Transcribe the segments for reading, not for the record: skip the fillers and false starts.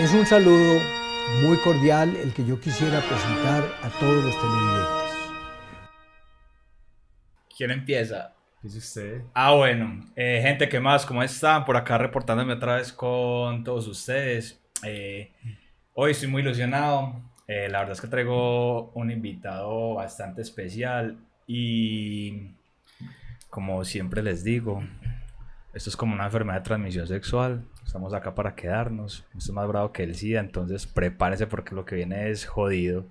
Es un saludo muy cordial el que yo quisiera presentar a todos los televidentes. ¿Quién empieza? Dice usted. Bueno, gente, ¿qué más? ¿Cómo están? Por acá reportándome otra vez con todos ustedes. Hoy estoy muy ilusionado. La verdad es que traigo un invitado bastante especial y como siempre les digo, esto es como una enfermedad de transmisión sexual. Estamos acá para quedarnos. Esto es más bravo que el SIDA, entonces prepárense porque lo que viene es jodido.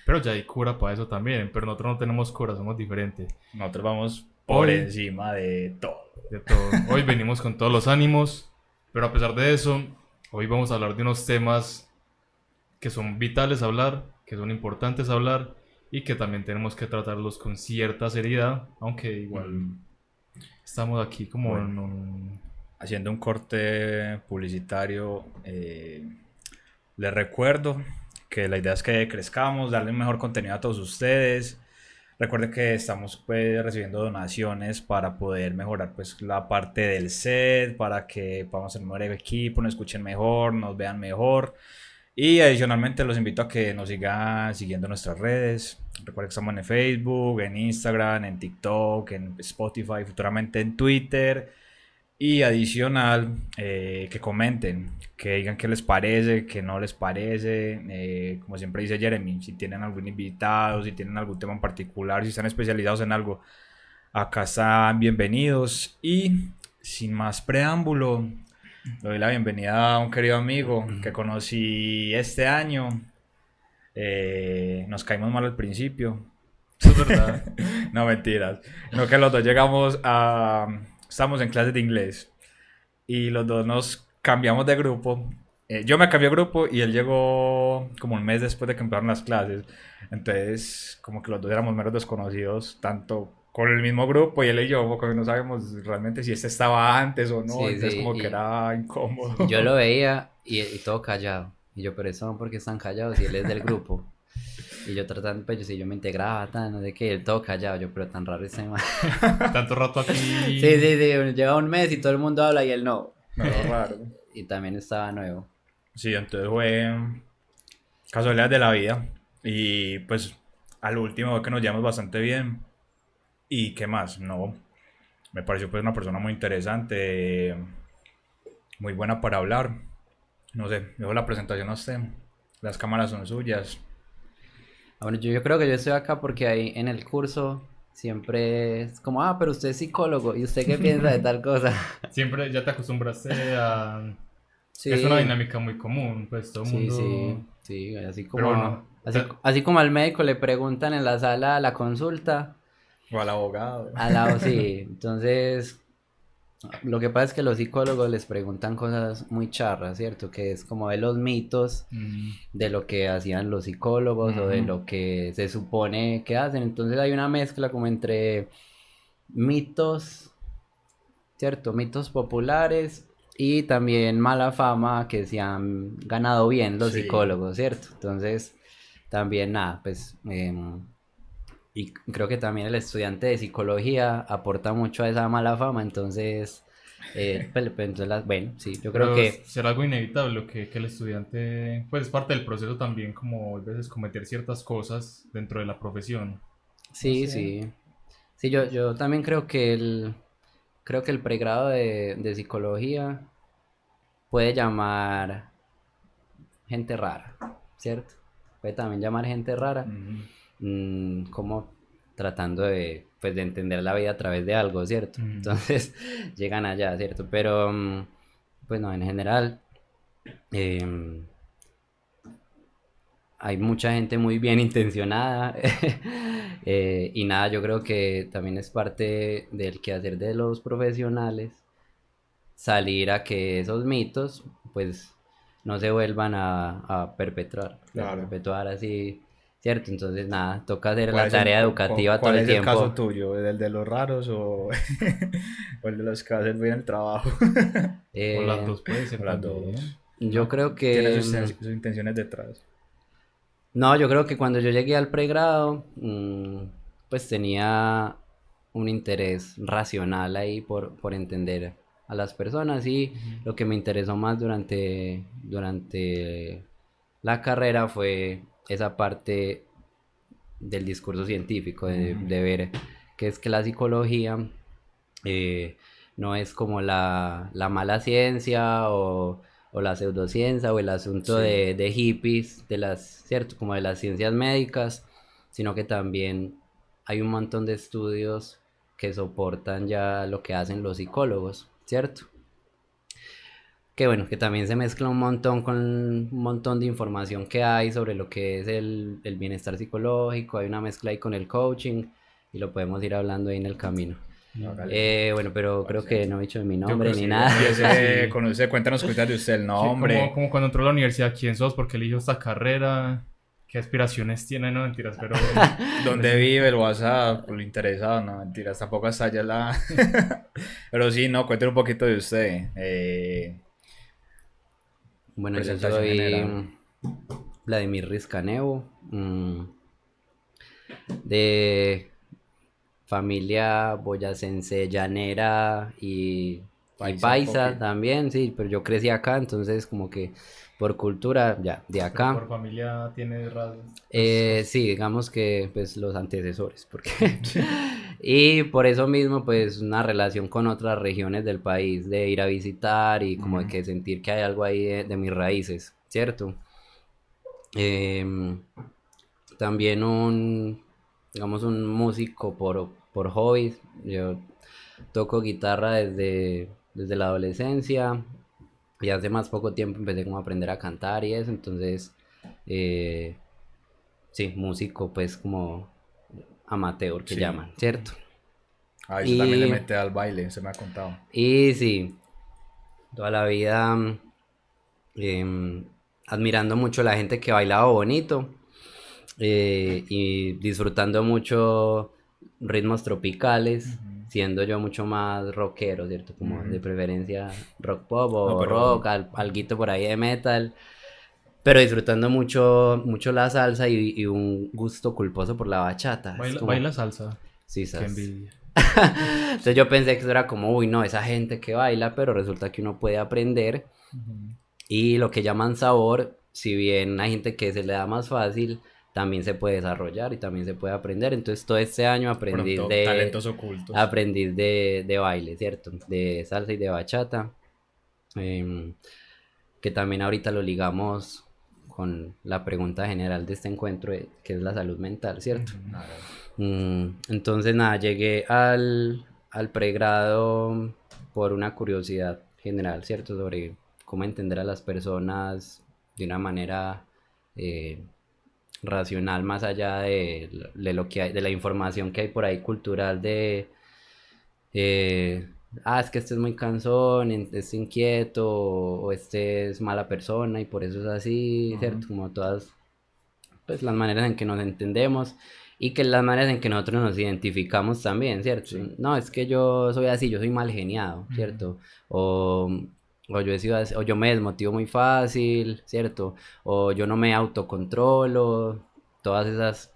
Pero ya hay cura para eso también. Pero nosotros no tenemos cura, somos diferentes. Nosotros vamos por Hoy- encima de todo. De todo. Hoy venimos con todos los ánimos. Pero a pesar de eso, hoy vamos a hablar de unos temas que son vitales hablar, que son importantes hablar y que también tenemos que tratarlos con cierta seriedad. Aunque igual estamos aquí como Bueno. en un... Haciendo un corte publicitario, les recuerdo que la idea es que crezcamos, darle un mejor contenido a todos ustedes. Recuerden que estamos pues recibiendo donaciones para poder mejorar pues la parte del set, para que podamos ser un mejor equipo, nos escuchen mejor, nos vean mejor. Y adicionalmente los invito a que nos sigan siguiendo en nuestras redes. Recuerden que estamos en Facebook, en Instagram, en TikTok, en Spotify, futuramente en Twitter. Y adicional, que comenten, que digan qué les parece, qué no les parece. Como siempre dice Jeremy, si tienen algún invitado, si tienen algún tema en particular, si están especializados en algo, acá están bienvenidos. Y sin más preámbulo, le doy la bienvenida a un querido amigo que conocí este año. Nos caímos mal al principio. Eso es verdad. No, mentiras. No, que los dos llegamos a... Estamos en clases de inglés y los dos nos cambiamos de grupo. Yo me cambié de grupo y él llegó como un mes después de que empezaron las clases. Entonces, como que los dos éramos meros desconocidos, tanto con el mismo grupo y él y yo, porque no sabemos realmente si este estaba antes o no. Sí, Entonces, sí, como que era incómodo. yo lo veía y todo callado. Y yo, pero eso, ¿por qué están callados? Y él es del grupo. Y yo tratando, pues yo me integraba, tan, no sé qué, él todo callado. Yo, pero tan raro ese man. Tanto rato aquí. Sí, sí, sí, lleva un mes y todo el mundo habla y él no. No, raro. Y también estaba nuevo. Sí, entonces fue casualidad de la vida. Y pues al último fue que nos llevamos bastante bien. ¿Y qué más? No, me pareció pues una persona muy interesante, muy buena para hablar. No sé, dejo la presentación a usted. Las cámaras son suyas. Bueno, yo creo que yo estoy acá porque ahí en el curso siempre es como, pero usted es psicólogo. ¿Y usted qué piensa de tal cosa? Siempre ya te acostumbraste a... Sí. Es una dinámica muy común, pues todo el Sí, mundo... sí, así Pero como, bueno, así como al médico le preguntan en la sala la consulta, O al abogado. al lado sí. Entonces, lo que pasa es que los psicólogos les preguntan cosas muy charras, ¿cierto? Que es como de los mitos de lo que hacían los psicólogos o de lo que se supone que hacen. Entonces hay una mezcla como entre mitos, ¿cierto? Mitos populares y también mala fama que se han ganado bien los Sí. psicólogos, ¿cierto? Entonces, también nada, pues, y creo que también el estudiante de psicología aporta mucho a esa mala fama, entonces, entonces bueno, sí, yo creo Pero que será algo inevitable que el estudiante, pues es parte del proceso también, como a veces cometer ciertas cosas dentro de la profesión. sí, No sé. sí, sí, yo también creo que el pregrado de psicología puede llamar gente rara, ¿cierto? Puede también llamar gente rara, como tratando de, pues, de entender la vida a través de algo, ¿cierto? Entonces llegan allá, ¿cierto? Pero, pues no, en general, em, hay mucha gente muy bien intencionada y nada, yo creo que también es parte del quehacer de los profesionales salir a que esos mitos, pues, no se vuelvan a perpetuar, Claro. perpetuar así, ¿cierto? Entonces, nada, toca hacer ¿Cuál la es el- tarea cu- educativa todo ¿Cuál el es el tiempo. caso tuyo? ¿El de los raros o, o el de los que hacen bien el trabajo? O las Eh, dos puede ser O las también. dos. yo creo Tiene que... sus intenciones detrás. No, yo creo que cuando yo llegué al pregrado, pues tenía un interés racional ahí por entender a las personas, y lo que me interesó más durante la carrera fue esa parte del discurso científico, de ver que es que la psicología eh, no es como la mala ciencia o la pseudociencia o el asunto Sí. de hippies, ¿cierto? Como de las ciencias médicas, sino que también hay un montón de estudios que soportan ya lo que hacen los psicólogos, ¿cierto? Que bueno, que también se mezcla un montón con un montón de información que hay sobre lo que es el bienestar psicológico, hay una mezcla ahí con el coaching y lo podemos ir hablando ahí en el camino. Bueno, pero creo que no he dicho mi nombre creo ni sí, nada. Cuéntanos cositas de usted, el Sí, nombre. como cuando entró a la universidad, ¿quién sos? ¿Por qué eligió esta carrera? ¿Qué aspiraciones tiene? No, mentiras, pero... ¿Dónde vive? El WhatsApp, por lo interesado, no, mentiras, tampoco hasta allá la... Pero sí, no, cuéntenos un poquito de usted. Bueno, yo Presentación soy general. Vladimir Rizcaneo, de familia boyacense, llanera y paisa Popi. también, sí, pero yo crecí acá, entonces como que por cultura, ya, de Pero acá. por familia tiene rasgos. Sí, digamos que pues los antecesores, porque y por eso mismo pues una relación con otras regiones del país, de ir a visitar y como de que sentir que hay algo ahí de mis raíces, ¿cierto? Em, También digamos un músico por hobby, yo toco guitarra desde la adolescencia y hace más poco tiempo empecé como a aprender a cantar y eso, entonces... eh, Sí, músico, pues como amateur que Sí. llaman, ¿cierto? Ah, eso también le Y, mete al baile, se me ha contado. y sí, toda la vida em, admirando mucho a la gente que bailaba bonito, y disfrutando mucho ritmos tropicales, siendo yo mucho más rockero, ¿cierto? Como de preferencia rock pop No, o pero... rock, alguito por ahí de metal. Pero disfrutando mucho, mucho la salsa y un gusto culposo por la bachata. Es como, Baila salsa. sí, Qué sas. envidia. Entonces yo pensé que eso era como, uy, no, esa gente que baila, pero resulta que uno puede aprender. Y lo que llaman sabor, si bien hay gente que se le da más fácil, también se puede desarrollar y también se puede aprender. Entonces todo este año Pronto, talentos ocultos. aprendí de baile, ¿cierto? De salsa y de bachata. em, que también ahorita lo ligamos con la pregunta general de este encuentro, que es la salud mental, ¿cierto? Entonces, nada, llegué al pregrado por una curiosidad general, ¿cierto? Sobre cómo entender a las personas de una manera eh, racional, más allá de lo que hay, de la información que hay por ahí cultural eh, es que este es muy cansón, este es inquieto, o este es mala persona y por eso es así, ¿cierto? Como todas pues, las maneras en que nos entendemos y que las maneras en que nosotros nos identificamos también, ¿cierto? Sí. No, es que yo soy así, yo soy mal geniado, ¿cierto? O yo he sido así, o yo me desmotivo muy fácil, ¿cierto? O yo no me autocontrolo, todas esas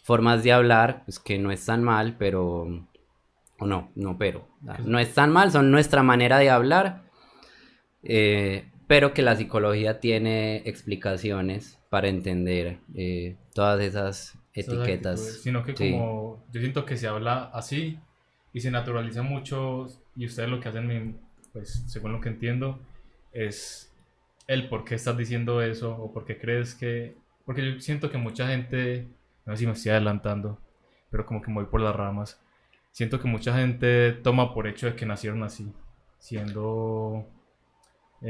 formas de hablar, pues que no están mal, pero o no es tan mal, son nuestra manera de hablar, pero que la psicología tiene explicaciones para entender todas esas Esas actitudes. etiquetas. Sino que Sí. como yo siento que se habla así y se naturaliza mucho y ustedes lo que hacen, pues según lo que entiendo, es el por qué estás diciendo eso o por qué crees que... Porque yo siento que mucha gente, no sé si me estoy adelantando, pero como que me voy por las ramas. Siento que mucha gente toma por hecho de que nacieron así, siendo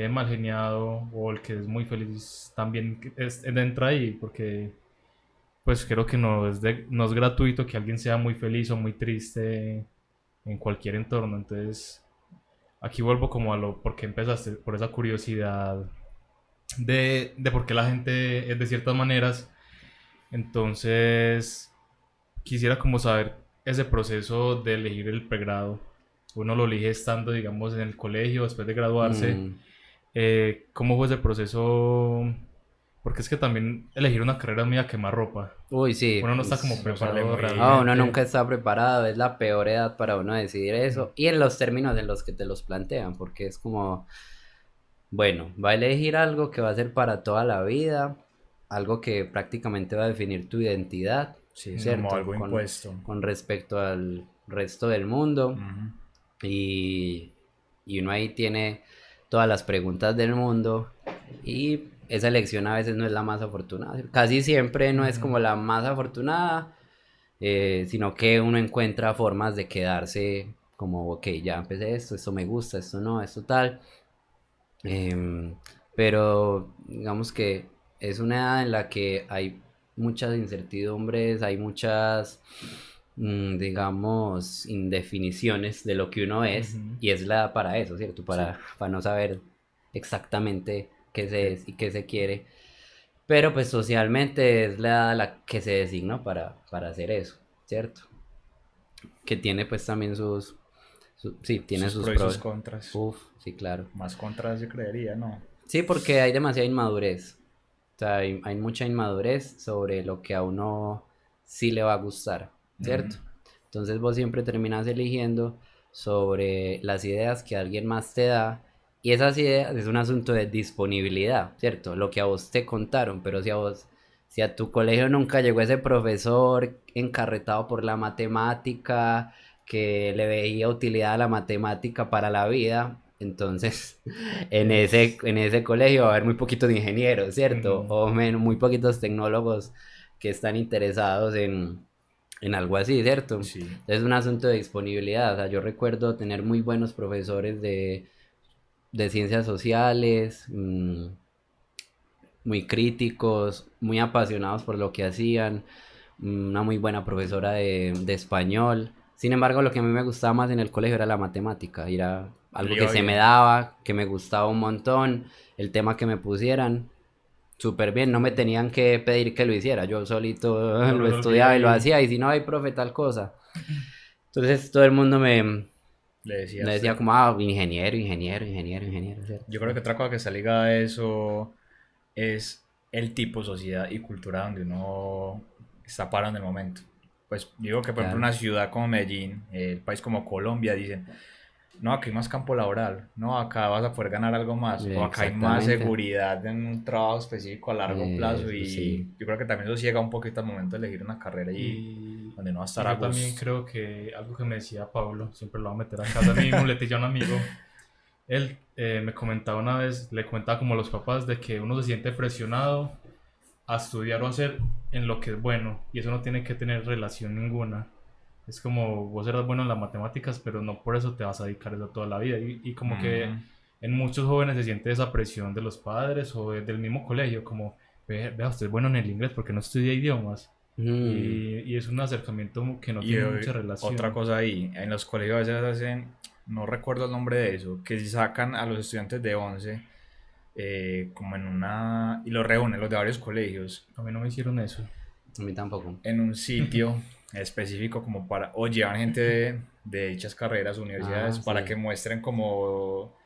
mal geniado o el que es muy feliz también entra ahí, porque pues creo que no es gratuito que alguien sea muy feliz o muy triste en cualquier entorno. Entonces, aquí vuelvo como a lo por qué empezaste, por esa curiosidad de por qué la gente es de ciertas maneras. Entonces, quisiera como saber ese proceso de elegir el pregrado. Uno lo elige estando, digamos, en el colegio, después de graduarse. Mm, ¿Cómo fue ese proceso Porque es que también elegir una carrera es muy a quemarropa. Uy, sí. Uno no está como sale preparado muy- realmente. No, uno nunca está preparado, es la peor edad para uno decidir eso. Y en los términos en los que te los plantean, porque es como, bueno, va a elegir algo que va a ser para toda la vida, algo que prácticamente va a definir tu identidad, Sí, es ¿cierto? como algo impuesto. Con respecto al resto del mundo. Ujú. Y, y uno ahí tiene todas las preguntas del mundo y esa elección a veces no es la más afortunada. Casi siempre no es como la más afortunada, sino que uno encuentra formas de quedarse como, ok, ya empecé esto me gusta, esto no, esto tal. Em, pero digamos que es una edad en la que hay muchas incertidumbres, hay muchas, digamos, indefiniciones de lo que uno es, Ujú. y es la edad para eso, ¿cierto? Para no saber exactamente qué se es y qué se quiere. Pero pues socialmente es la edad a la que se designa para hacer eso, ¿cierto? Que tiene pues también sí, tiene Sus sus pros y sus pros. contras. Uf, sí, claro. Más contras yo creería, ¿no? Sí, porque hay demasiada inmadurez. O sea, hay mucha inmadurez sobre lo que a uno sí le va a gustar, ¿cierto? Ujú. Entonces vos siempre terminas eligiendo sobre las ideas que alguien más te da. Y esas ideas es un asunto de disponibilidad, ¿cierto? Lo que a vos te contaron, pero si a tu colegio nunca llegó ese profesor encarretado por la matemática, que le veía utilidad a la matemática para la vida, entonces en ese colegio va a haber muy poquitos ingenieros, ¿cierto? Ujú. O muy poquitos tecnólogos que están interesados en algo así, ¿cierto? Sí. Es un asunto de disponibilidad. O sea, yo recuerdo tener muy buenos profesores de ciencias sociales, muy críticos, muy apasionados por lo que hacían, una muy buena profesora de español. Sin embargo, lo que a mí me gustaba más en el colegio era la matemática, era algo Le que iba se me bien. daba, que me gustaba un montón, el tema que me pusieran, súper bien, no me tenían que pedir que lo hiciera, yo solito Lo lo resolvía estudiaba y lo ahí. hacía, y si no hay profe tal cosa. Entonces todo el mundo Le decía a me decía usted. como, ah, ingeniero, ingeniero, ingeniero, ingeniero, ¿cierto? Yo creo que otra cosa que está ligada a eso es el tipo de sociedad y cultura donde uno está parado en el momento. Pues digo que, por ejemplo, Claro. una ciudad como Medellín, el país como Colombia, dicen, no, acá hay más campo laboral, no, acá vas a poder ganar algo más, o acá hay más Exactamente. seguridad en un trabajo específico a largo plazo Eso sí. y yo creo que también eso ciega un poquito al momento de elegir una carrera y Y, donde no va a y estar a yo también gusto. creo que algo que me decía Pablo, siempre lo voy a meter acá, también mi muletilla a un amigo, él me comentaba una vez, le comentaba como a los papás de que uno se siente presionado a estudiar o hacer en lo que es bueno y eso no tiene que tener relación ninguna. Es como vos eras bueno en las matemáticas, pero no por eso te vas a dedicar a eso toda la vida. Y como que Ujú. en muchos jóvenes se siente esa presión de los padres o del mismo colegio, como, vea, usted es bueno en el inglés porque no estudia idiomas. Mm, Y es un acercamiento que no Y tiene mucha relación. otra cosa ahí, en los colegios a veces hacen, no recuerdo el nombre de eso, que si sacan a los estudiantes de 11 como en una, y los reúnen, los de varios colegios, A mí no me hicieron eso. a mí tampoco. en un sitio específico como para, o llevan gente de dichas carreras, universidades, Ah, para sí. que muestren como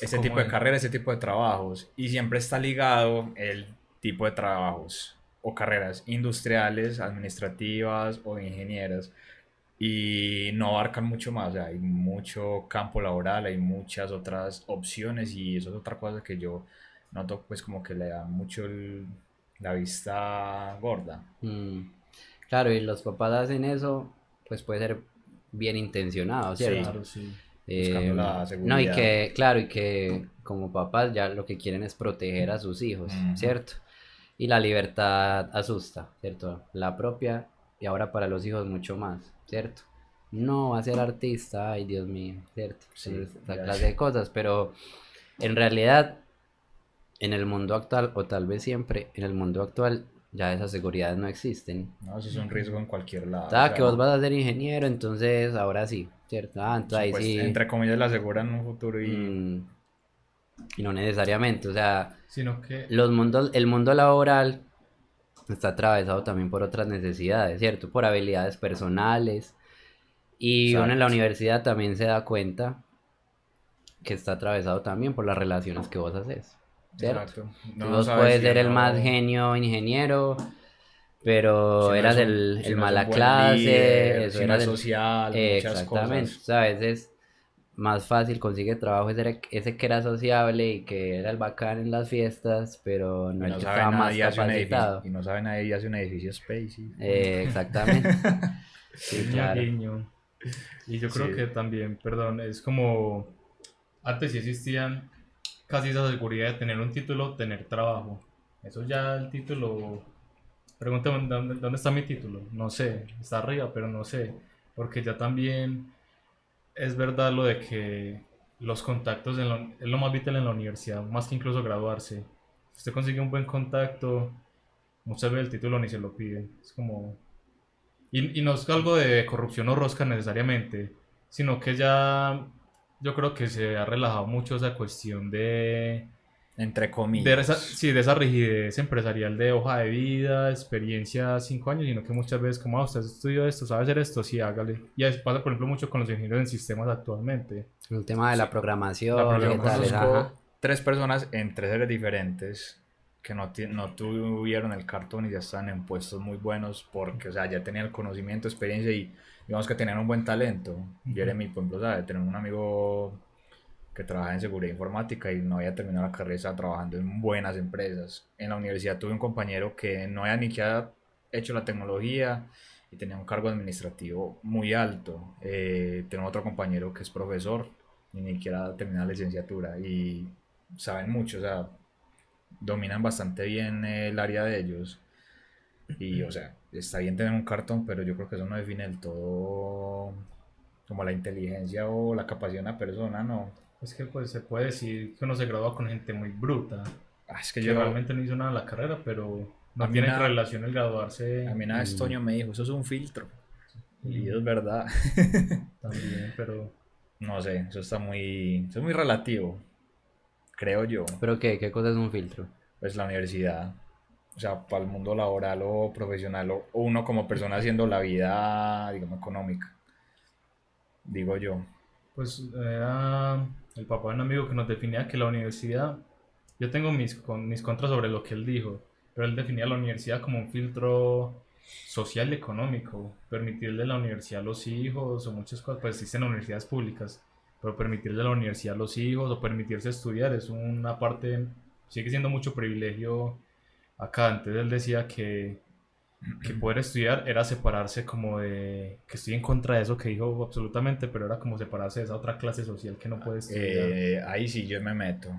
este ¿Cómo tipo de es? carreras, este tipo de trabajos, y siempre está ligado el tipo de trabajos o carreras industriales, administrativas o de ingenieras y no abarcan mucho más, o sea, hay mucho campo laboral, hay muchas otras opciones y eso es otra cosa que yo noto pues como que le da mucho la vista gorda. Mm, claro, y los papás hacen eso, pues puede ser bien intencionado, ¿cierto? Sí, Claro, sí. buscando la No, y seguridad. que, claro, y que como papás ya lo que quieren es proteger a sus hijos, Ujú. ¿cierto? Y la libertad asusta, ¿cierto? La propia y ahora para los hijos mucho más, ¿cierto? No va a ser artista, ay Dios mío, ¿cierto? Sí, Entonces, esa ya clase de cosas, pero en realidad en el mundo actual, o tal vez siempre, en el mundo actual ya esas seguridades no existen. no, eso es un riesgo en cualquier lado, o Ah, que vos sea, vas a ser ingeniero, entonces ahora sí, ¿cierto? Ah, entonces ahí sí, entre comillas la aseguran un futuro y mm, y no necesariamente, o sea, Sino que, el mundo laboral está atravesado también por otras necesidades, ¿cierto? Por habilidades personales, y uno en la exacto. universidad también se da cuenta que está atravesado también por las relaciones que vos haces. ¿cierto? Exacto. Tú No vos sabes puedes si ser el más uno- genio ingeniero, pero si no eras es el si no es un mala buen clase, líder, eso si no eras es el... social, muchas Exactamente, cosas. o sea, a veces más fácil consigue trabajo ese que era sociable y que era el bacán en las fiestas, pero no Y el no que sabe estaba nada más y hace un edificio, capacitado. y no sabe nada y hace un edificio Spacey. Exactamente, sí, Guiño, claro. guiño. Y yo creo Sí. que también, perdón, es como antes sí existían casi esa seguridad de tener un título, tener trabajo. Eso ya el título, pregúntame dónde está mi título. No sé, está arriba, pero no sé. Porque ya también es verdad lo de que los contactos es lo más vital en la universidad, más que incluso graduarse. Si usted consigue un buen contacto, muchas veces el título ni se lo piden. Es como... Y no es algo de corrupción o rosca necesariamente, sino que ya yo creo que se ha relajado mucho esa cuestión Entre de esa, comillas. sí, de esa rigidez empresarial de hoja de vida, experiencia 5 años, sino que muchas veces como, usted estudió esto, sabe hacer esto, sí, hágale. Y eso pasa, por ejemplo, mucho con los ingenieros en sistemas actualmente. El tema de la Sí. La programación y qué Yo programación. tales, ajá. conozco 3 personas en 3 áreas diferentes que no tuvieron el cartón y ya están en puestos muy buenos porque, o sea, ya tenían el conocimiento, experiencia y digamos que tenían un buen talento. Jeremy, por ejemplo, sabe, tener un amigo que trabaja en seguridad informática y no había terminado la carrera, estaba trabajando en buenas empresas. En la universidad tuve un compañero que no había ni siquiera hecho la tecnología y tenía un cargo administrativo muy alto. Tengo otro compañero que es profesor y ni siquiera terminó la licenciatura y saben mucho, o sea, dominan bastante bien el área de ellos. Y, o sea, está bien tener un cartón, pero yo creo que eso no define del todo como la inteligencia o la capacidad de una persona, ¿no? Es que pues se puede decir que uno se gradúa con gente muy bruta, Es que que yo, realmente no hizo nada en la carrera, pero a no mí tiene una, relación el a graduarse mí una vez Mm, Toño me dijo, eso es un filtro. Y mm, es verdad. también, pero No sé, eso es muy relativo, creo yo. ¿Pero qué? ¿Qué cosa es un filtro? Pues la universidad, o sea, para el mundo laboral o profesional, o uno como persona haciendo la vida, digamos, económica, digo yo. pues era el papá de un amigo que nos definía que la universidad, yo tengo mis contras sobre lo que él dijo, pero él definía la universidad como un filtro social y económico, permitirle a la universidad a los hijos o muchas cosas, pues existen universidades públicas, pero permitirle a la universidad a los hijos o permitirse estudiar es una parte, sigue siendo mucho privilegio acá. Antes él decía que poder estudiar era separarse como de, que estoy en contra de eso que dijo absolutamente, pero era como separarse de esa otra clase social que no puede estudiar. Ahí sí yo me meto.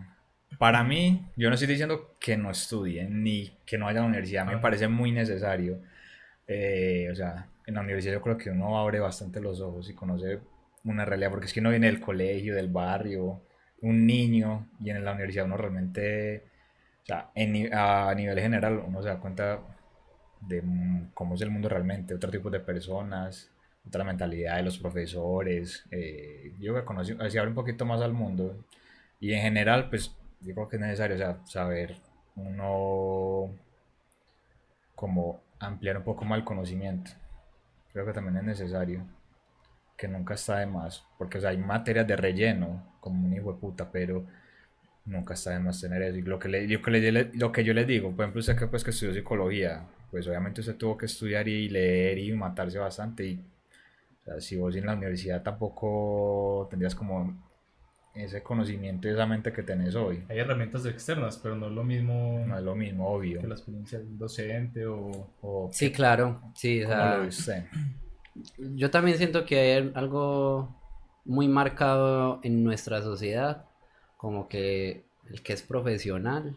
Para mí, yo no estoy diciendo que no estudien ni que no vaya a la universidad, me Ajá. parece muy necesario. O sea, en la universidad yo creo que uno abre bastante los ojos y conoce una realidad, porque es que uno viene del colegio, del barrio, un niño, y en la universidad uno realmente, o sea, a nivel general uno se da cuenta de cómo es el mundo realmente, otro tipo de personas, otra mentalidad de los profesores. Yo que conocí, se abre un poquito más al mundo y en general, pues yo creo que es necesario, o sea, saber uno como ampliar un poco más el conocimiento. Creo que también es necesario, que nunca está de más, porque o sea, hay materias de relleno, como un hijo de puta, pero nunca está de más tener eso. Y lo que yo les digo, por ejemplo, usted que, pues, que estudió psicología, pues obviamente usted tuvo que estudiar y leer y matarse bastante. Y o sea, si vos en la universidad tampoco tendrías como ese conocimiento y esa mente que tenés hoy, Hay herramientas externas, pero no es lo no mismo es lo mismo, obvio. que la experiencia de un docente o... O Sí, claro, sí, o ¿cómo lo ve sea, usted? yo también siento que hay algo muy marcado en nuestra sociedad, como que el que es profesional,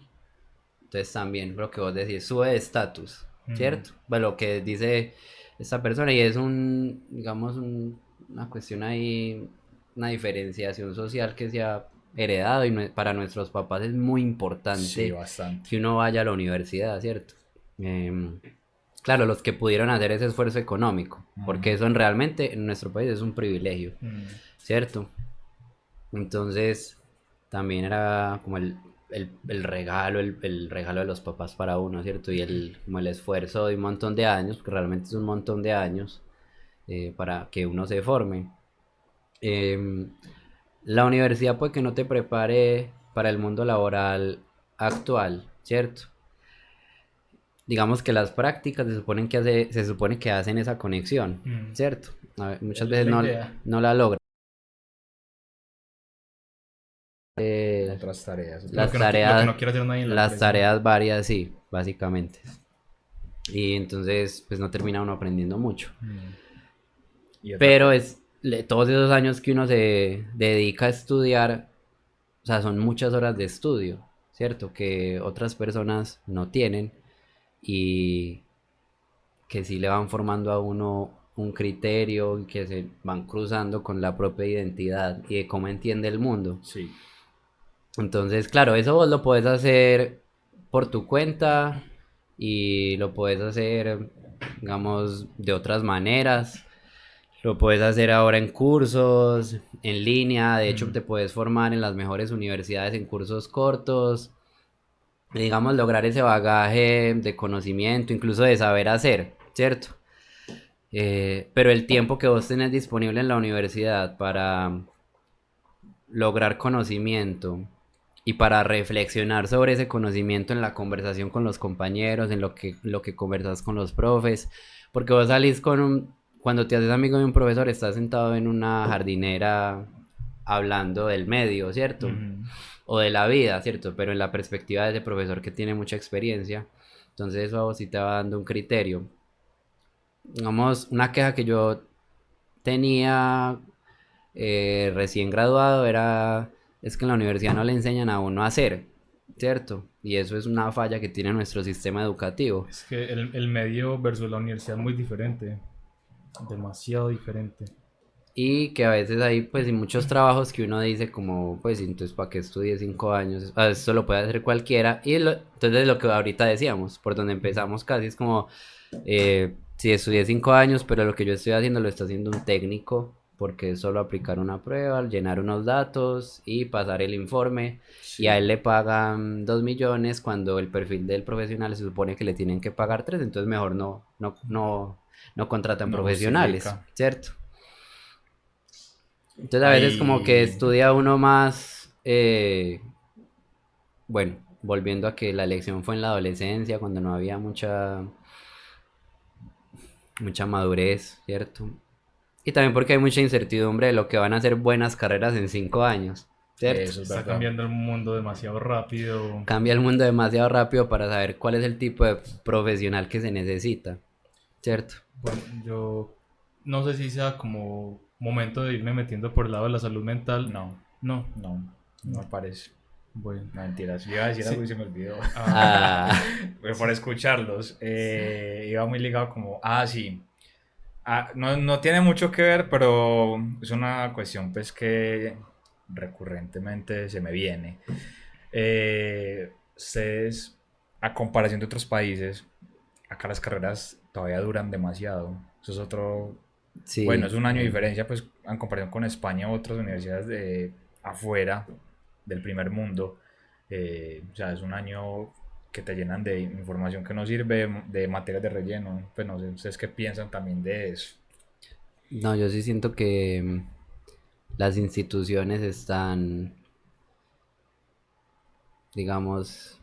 entonces también lo que vos decís, sube de estatus, Mm, ¿cierto? Bueno, lo que dice esta persona y es digamos, una cuestión ahí, una diferenciación social que se ha heredado y para nuestros papás es muy Sí, importante bastante. que uno vaya a la universidad, ¿cierto? Claro, los que pudieron hacer ese esfuerzo económico, porque Ujú. eso realmente en nuestro país es un privilegio, mm. ¿cierto? Entonces, también era como el regalo, el regalo de los papás para uno, ¿cierto? Y como el esfuerzo de un montón de años, porque realmente es un montón de años para que uno se forme. Em, la universidad puede que no te prepare para el mundo laboral actual, ¿cierto? Digamos que las prácticas se supone que hacen esa conexión, ¿cierto? A ver, muchas Es veces la idea. no la logran. Otras tareas. Las Lo que tareas, no quiere hacer nadie en la las empresa. tareas varias, sí, básicamente. Y entonces, pues no termina uno aprendiendo mucho. Y otra Pero todos esos años que uno se dedica a estudiar, o sea, son muchas horas de estudio, ¿cierto? Que otras personas no tienen y que sí le van formando a uno un criterio y que se van cruzando con la propia identidad y de cómo entiende el mundo. Sí. Entonces, claro, eso vos lo puedes hacer por tu cuenta y lo puedes hacer, digamos, de otras maneras. Lo puedes hacer ahora en cursos, en línea. De hecho, te puedes formar en las mejores universidades en cursos cortos. Y, digamos, lograr ese bagaje de conocimiento, incluso de saber hacer, ¿cierto? Pero el tiempo que vos tenés disponible en la universidad para lograr conocimiento y para reflexionar sobre ese conocimiento en la conversación con los compañeros, en lo que conversas con los profes, porque vos salís cuando te haces amigo de un profesor, estás sentado en una jardinera hablando del medio, ¿cierto? O de la vida, ¿cierto? Pero en la perspectiva de ese profesor que tiene mucha experiencia, entonces eso a vos sí te va dando un criterio. Digamos, una queja que yo tenía recién graduado es que en la universidad no le enseñan a uno a hacer, ¿cierto? Y eso es una falla que tiene nuestro sistema educativo. Es que el medio versus la universidad es muy diferente. Demasiado diferente. Y que a veces hay pues muchos trabajos que uno dice como pues entonces para qué estudié 5 años. Esto lo puede hacer cualquiera y entonces lo que ahorita decíamos, por donde empezamos casi es como si estudié 5 años pero lo que yo estoy haciendo lo está haciendo un técnico porque es solo aplicar una prueba, llenar unos datos y pasar el informe y a él le pagan 2 millones cuando el perfil del profesional se supone que le tienen que pagar 3, entonces mejor no contratan No profesionales, justifica. ¿cierto? Entonces a veces como que Ahí- estudia uno más, bueno, volviendo a que la elección fue en la adolescencia, cuando no había mucha madurez, ¿cierto? Y también porque hay mucha incertidumbre de lo que van a ser buenas carreras en 5 años, ¿cierto? Eso es Está verdad. cambiando el mundo demasiado rápido. Cambia el mundo demasiado rápido para saber cuál es el tipo de profesional que se necesita, ¿cierto? Bueno, yo no sé si sea como momento de irme metiendo por el lado de la salud mental. No, No. no me parece. Bueno. No, mentiras. Yo iba a decir Sí. algo y se me olvidó. Ah, Pero por escucharlos. Iba muy ligado como, sí. No tiene mucho que ver, pero es una cuestión pues que recurrentemente se me viene. Ustedes, a comparación de otros países, acá las carreras todavía duran demasiado. Eso es otro, sí. bueno, es un año de diferencia pues en comparación con España u otras universidades de afuera del primer mundo. O sea, es un año que te llenan de información que no sirve, de materias de relleno. Pues no sé, ¿ustedes qué piensan también de eso? No, yo sí siento que las instituciones están, digamos,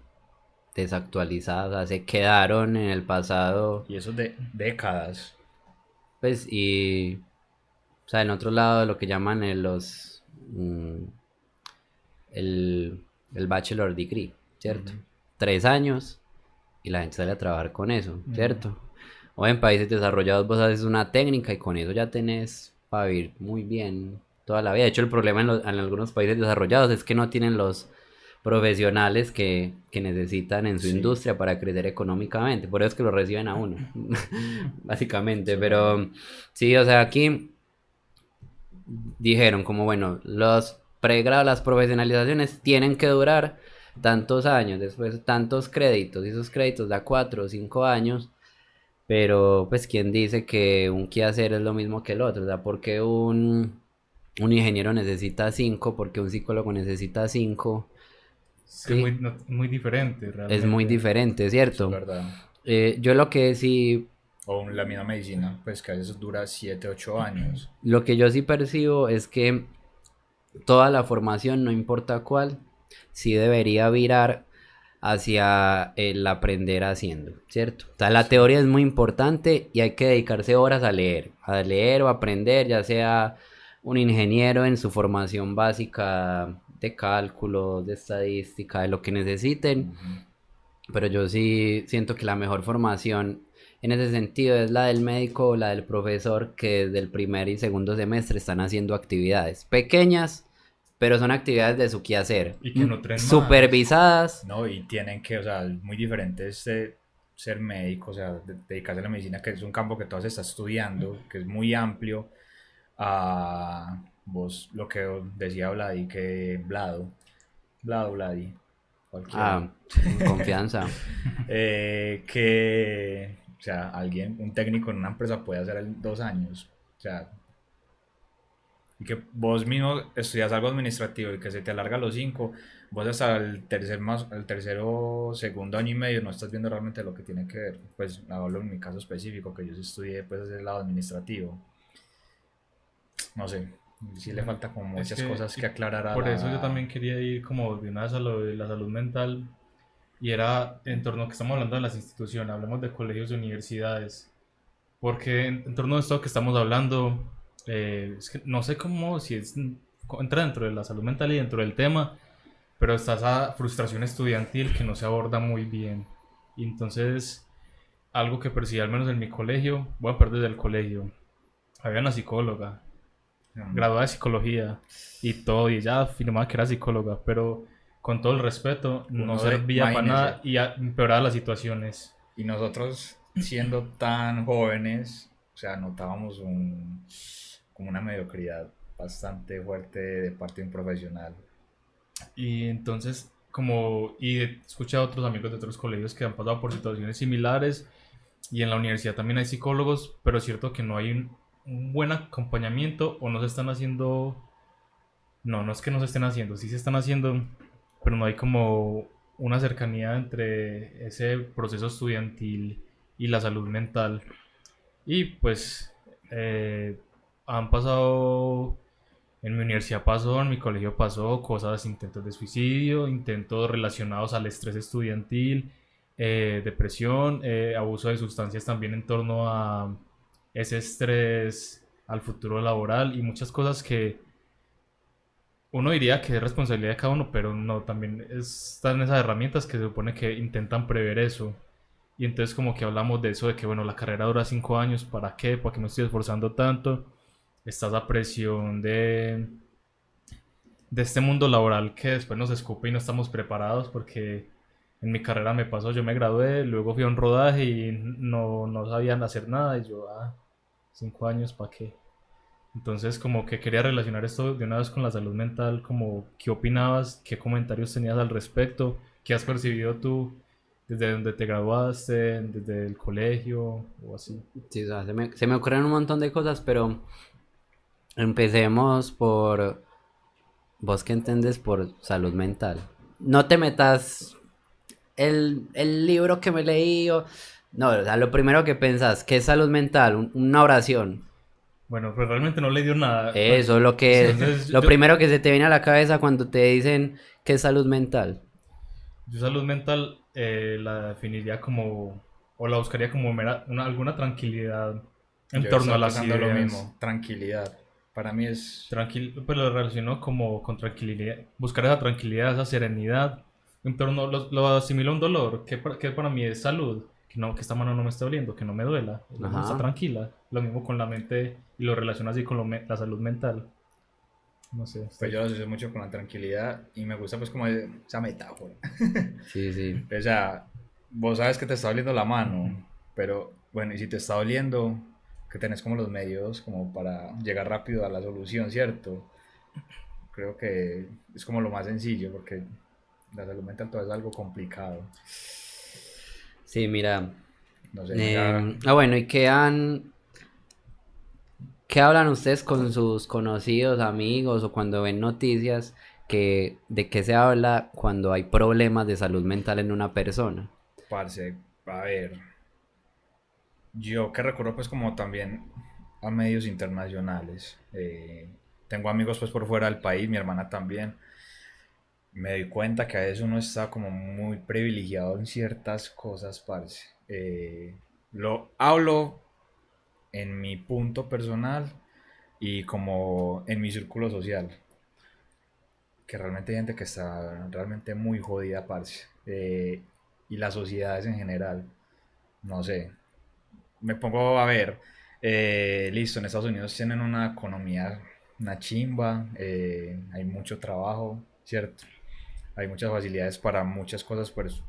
desactualizadas, o sea, se quedaron en el pasado, Y eso de décadas. pues, y, o sea, en otro lado lo que llaman el, el bachelor degree, ¿cierto? 3 años y la gente sale a trabajar con eso, ¿cierto? O en países desarrollados vos haces una técnica y con eso ya tenés para vivir muy bien toda la vida. De hecho, el problema en algunos países desarrollados es que no tienen los profesionales que necesitan en su Sí. industria para crecer económicamente. Por eso es que lo reciben a uno, básicamente. Pero sí, o sea, aquí dijeron como, bueno, los pregrados, las profesionalizaciones tienen que durar tantos años, después tantos créditos, y esos créditos da 4 o 5 años, pero pues quién dice que un quehacer es lo mismo que el otro, o sea, porque un ingeniero necesita 5, porque un psicólogo necesita 5, Es sí, muy diferente, es realmente. muy diferente, Eso es ¿cierto? verdad. Yo lo que sí, O la misma medicina, pues que a veces dura 7, 8 años. lo que yo sí percibo es que toda la formación, no importa cuál, sí debería virar hacia el aprender haciendo, ¿cierto? O sea, la teoría es muy importante y hay que dedicarse horas a leer o aprender, ya sea un ingeniero en su formación básica de cálculo, de estadística, de lo que necesiten, pero yo sí siento que la mejor formación en ese sentido es la del médico o la del profesor que desde el primer y segundo semestre están haciendo actividades pequeñas, pero son actividades de su quehacer, Y que nutren más. supervisadas. No, y tienen que, o sea, es muy diferente ser médico, o sea, dedicarse a la medicina, que es un campo que todas estás estudiando, que es muy amplio, a vos, lo que decía Vladi, que Vladi, cualquiera. Ah, confianza. Que, o sea, un técnico en una empresa puede hacer en 2 años, o sea, y que vos mismo estudias algo administrativo y que se te alarga a los 5, vos hasta el tercero, segundo año y medio no estás viendo realmente lo que tiene que ver. Pues hablo en mi caso específico, que yo sí estudié pues ese lado administrativo. No sé, sí le falta como Es muchas que, cosas que aclarar a por la... eso yo también quería ir como de una vez a lo de la salud mental, y era en torno a que estamos hablando de las instituciones, hablamos de colegios y universidades, porque en torno a esto que estamos hablando, es que no sé cómo, si entra dentro de la salud mental y dentro del tema, pero está esa frustración estudiantil que no se aborda muy bien. Y entonces, algo que percibí al menos en mi colegio, voy a perder del colegio, había una psicóloga, graduada de psicología y todo, y ella afirmaba que era psicóloga, pero con todo el respeto, no Uno servía para imagínese. nada y empeoraba las situaciones. Y nosotros, siendo tan jóvenes, o sea, notábamos como una mediocridad bastante fuerte de parte de un profesional. Y entonces, y he escuchado a otros amigos de otros colegios que han pasado por situaciones similares, y en la universidad también hay psicólogos, pero es cierto que no hay un buen acompañamiento, o no se están haciendo, no es que no se estén haciendo, sí se están haciendo, pero no hay como una cercanía entre ese proceso estudiantil y la salud mental. Y pues han pasado, en mi universidad pasó, en mi colegio pasó cosas, intentos de suicidio, intentos relacionados al estrés estudiantil, depresión, abuso de sustancias también en torno a ese estrés al futuro laboral, y muchas cosas que uno diría que es responsabilidad de cada uno, pero no, también están esas herramientas que se supone que intentan prever eso. Y entonces como que hablamos de eso, de que bueno, la carrera dura 5 años, ¿para qué? ¿Para qué me estoy esforzando tanto? Está esa presión de este mundo laboral que después nos escupe y no estamos preparados, porque en mi carrera me pasó, yo me gradué, luego fui a un rodaje y no sabían hacer nada, y yo, 5 años, ¿para qué? Entonces como que quería relacionar esto de una vez con la salud mental, como qué opinabas, qué comentarios tenías al respecto, qué has percibido tú desde donde te graduaste, desde el colegio o así. Sí, o sea, se me ocurren un montón de cosas, pero empecemos por vos que entendés por salud mental. No te metas el libro que me leí o... No, o sea, lo primero que pensás, ¿qué es salud mental? Una oración. Bueno, pues realmente no le dio nada. Eso es lo que... Entonces, Lo primero que se te viene a la cabeza cuando te dicen qué es salud mental. yo salud mental la definiría como, o la buscaría como alguna tranquilidad en Yo torno a estaba las pensando ideas. lo mismo, tranquilidad. Para mí es... Pues lo relaciono como con tranquilidad, buscar esa tranquilidad, esa serenidad, en torno, lo asimilo a un dolor, que para mí es salud, que esta mano no me esté doliendo, que no me duela, la mano está Ajá. tranquila, lo mismo con la mente, y lo relaciono así con la salud mental, no sé. Pues yo lo asocio mucho con la tranquilidad y me gusta pues como esa metáfora. Sí, sí. O sea, vos sabes que te está doliendo la mano, pero bueno, y si te está doliendo, que tenés como los medios como para llegar rápido a la solución, ¿cierto? Creo que es como lo más sencillo, porque la salud mental todo es algo complicado. Sí, mira. No sé, ya... Bueno, ¿y qué hablan ustedes con sus conocidos, amigos o cuando ven noticias de qué se habla cuando hay problemas de salud mental en una persona? Parce, a ver, yo que recurro pues como también a medios internacionales. Tengo amigos pues por fuera del país, mi hermana también. me doy cuenta que a veces uno está como muy privilegiado en ciertas cosas, parce. Lo hablo en mi punto personal y como en mi círculo social, que realmente hay gente que está realmente muy jodida, parce. Y las sociedades en general, no sé, me pongo a ver, listo, en Estados Unidos tienen una economía, una chimba, hay mucho trabajo, ¿cierto? Hay muchas facilidades para muchas cosas pues,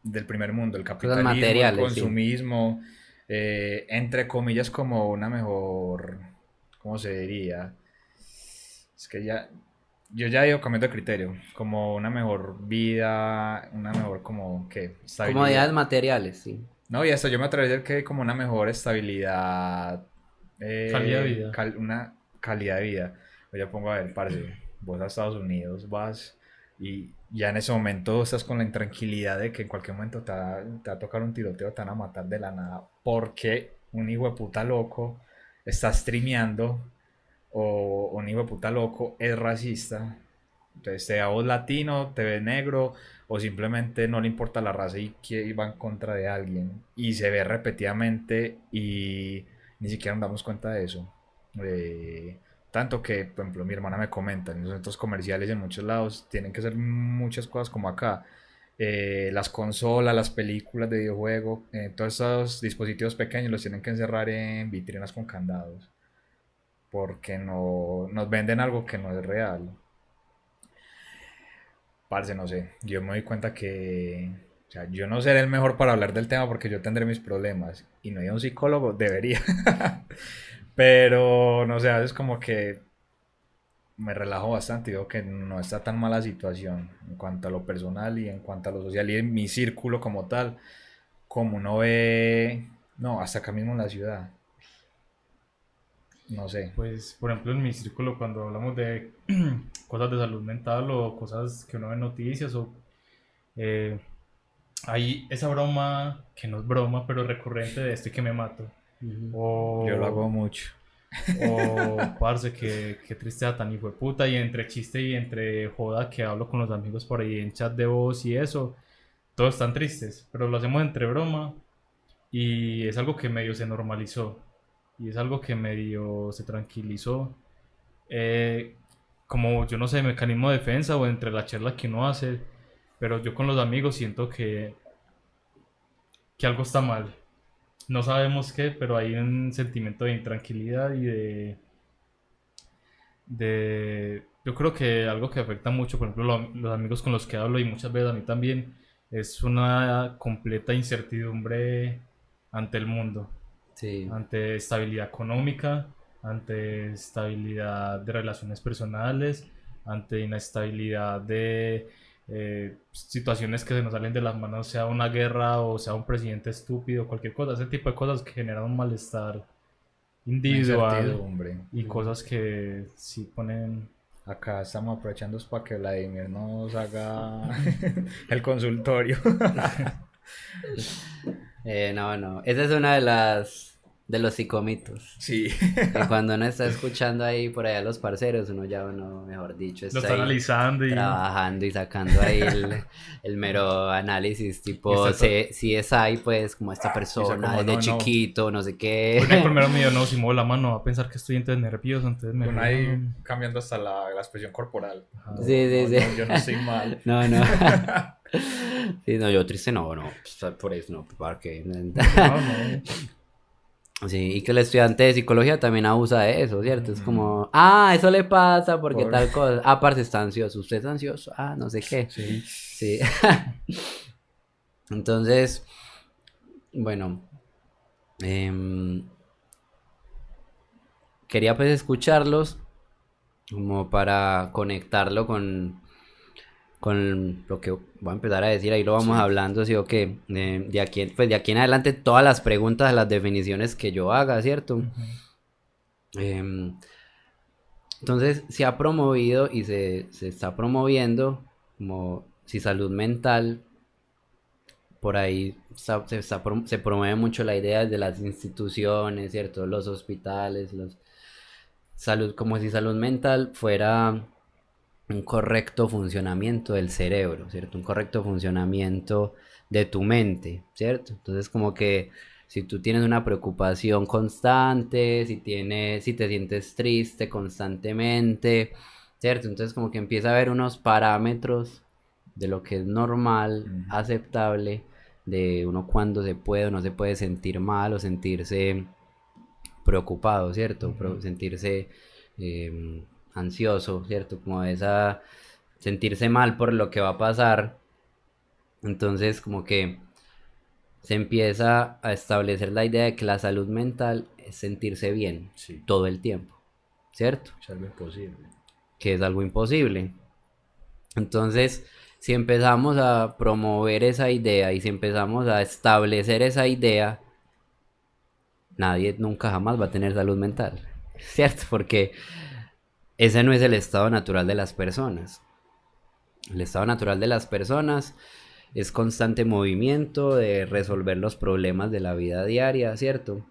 del primer mundo, el Cosas capitalismo, el materiales, sí. consumismo, entre comillas como una mejor, ¿cómo se diría? Es que ya, yo ya he ido cambiando de criterio, como una mejor vida, una mejor como, ¿qué? Comodidades Estabilidad. materiales, sí. No, y hasta yo me atrevería a decir que hay como una mejor estabilidad, Calidad de vida. una calidad de vida. Pues yo pongo a ver, parce, vos a Estados Unidos vas y ya en ese momento estás con la intranquilidad de que en cualquier momento te va a tocar un tiroteo, te van a matar de la nada porque un hijo de puta loco está streameando o un hijo de puta loco es racista. Entonces, sea vos latino, te ve negro o simplemente no le importa la raza y que va en contra de alguien. Y se ve repetidamente y ni siquiera nos damos cuenta de eso. Tanto que, por ejemplo, mi hermana me comenta, en los centros comerciales en muchos lados tienen que hacer muchas cosas como acá. Las consolas, las películas de videojuego, todos esos dispositivos pequeños los tienen que encerrar en vitrinas con candados porque no nos venden algo que no es real. Parce, no sé, yo me doy cuenta que, o sea, yo no seré el mejor para hablar del tema porque yo tendré mis problemas y no hay un psicólogo, debería. Pero, no sé, a veces como que me relajo bastante y digo que no está tan mala situación en cuanto a lo personal y en cuanto a lo social y en mi círculo como tal, como uno ve, no, hasta acá mismo en la ciudad, no sé. Pues, por ejemplo, en mi círculo, cuando hablamos de cosas de salud mental o cosas que uno ve en noticias, o eh, hay esa broma que no es broma, pero recurrente de estoy que me mato. Ujú. Yo lo hago O, mucho. o parce, que tristeza tan hijo de puta. Y entre chiste y entre joda que hablo con los amigos por ahí en chat de voz y eso, todos están tristes, pero lo hacemos entre broma y es algo que medio se normalizó y es algo que medio se tranquilizó. eh, Como yo no sé, mecanismo de defensa o entre la charla que uno hace, pero yo con los amigos siento que algo está mal. No sabemos qué, pero hay un sentimiento de intranquilidad y yo creo que algo que afecta mucho, por ejemplo, los amigos con los que hablo y muchas veces a mí también, es una completa incertidumbre ante el mundo, Sí. ante estabilidad económica, ante estabilidad de relaciones personales, ante inestabilidad de situaciones que se nos salen de las manos, sea una guerra o sea un presidente estúpido, cualquier cosa, ese tipo de cosas que generan un malestar Una individual incertidumbre. y cosas que sí ponen... Acá estamos aprovechando para que Vladimir nos haga el consultorio. No, no. Esa es una de los psicomitos. Sí. Que cuando uno está escuchando ahí por allá a los parceros, uno ya, uno, mejor dicho, Lo está está ahí analizando y trabajando y sacando ahí el mero análisis, tipo, está todo. si es ahí, pues, como esta persona como, desde no, no. chiquito, no sé Porque qué. primero me dio, no, si muevo la mano va a pensar que estoy entonces nervioso, entonces me Uno fijo, ahí no. cambiando hasta la expresión corporal. Ajá. No, Sí, sí, no, sí. no, yo no estoy mal. No, no. Sí, no, yo triste no, no, pues, por eso no, ¿para qué? No, no. Sí, y que el estudiante de psicología también abusa de eso, ¿cierto? Es Mm, como, eso le pasa porque Por- tal cosa. Aparte está ansioso, usted es ansioso, no sé qué. Sí. Sí. Entonces, bueno, em, quería pues escucharlos como para conectarlo con lo que voy a empezar a decir, ahí lo vamos Sí. hablando, sí o qué, pues de aquí en adelante todas las preguntas, las definiciones que yo haga, ¿cierto? Ujú. Em, entonces se ha promovido y se está promoviendo como si salud mental, por ahí se promueve mucho la idea de las instituciones, ¿cierto? Los hospitales, como si salud mental fuera un correcto funcionamiento del cerebro, ¿cierto? Un correcto funcionamiento de tu mente, ¿cierto? Entonces como que si tú tienes una preocupación constante, si te sientes triste constantemente, ¿cierto? Entonces como que empieza a haber unos parámetros de lo que es normal, Ujú. aceptable, de uno cuando se puede o no se puede sentir mal o sentirse preocupado, ¿cierto? Sentirse ansioso, ¿cierto? Como esa, sentirse mal por lo que va a pasar. Entonces, como que se empieza a establecer la idea de que la salud mental es sentirse bien Sí, todo el tiempo, ¿cierto? es algo imposible. Que es algo imposible. Entonces, si empezamos a promover esa idea y si empezamos a establecer esa idea, nadie nunca jamás va a tener salud mental, ¿cierto? Porque ese no es el estado natural de las personas. El estado natural de las personas es constante movimiento de resolver los problemas de la vida diaria, ¿cierto?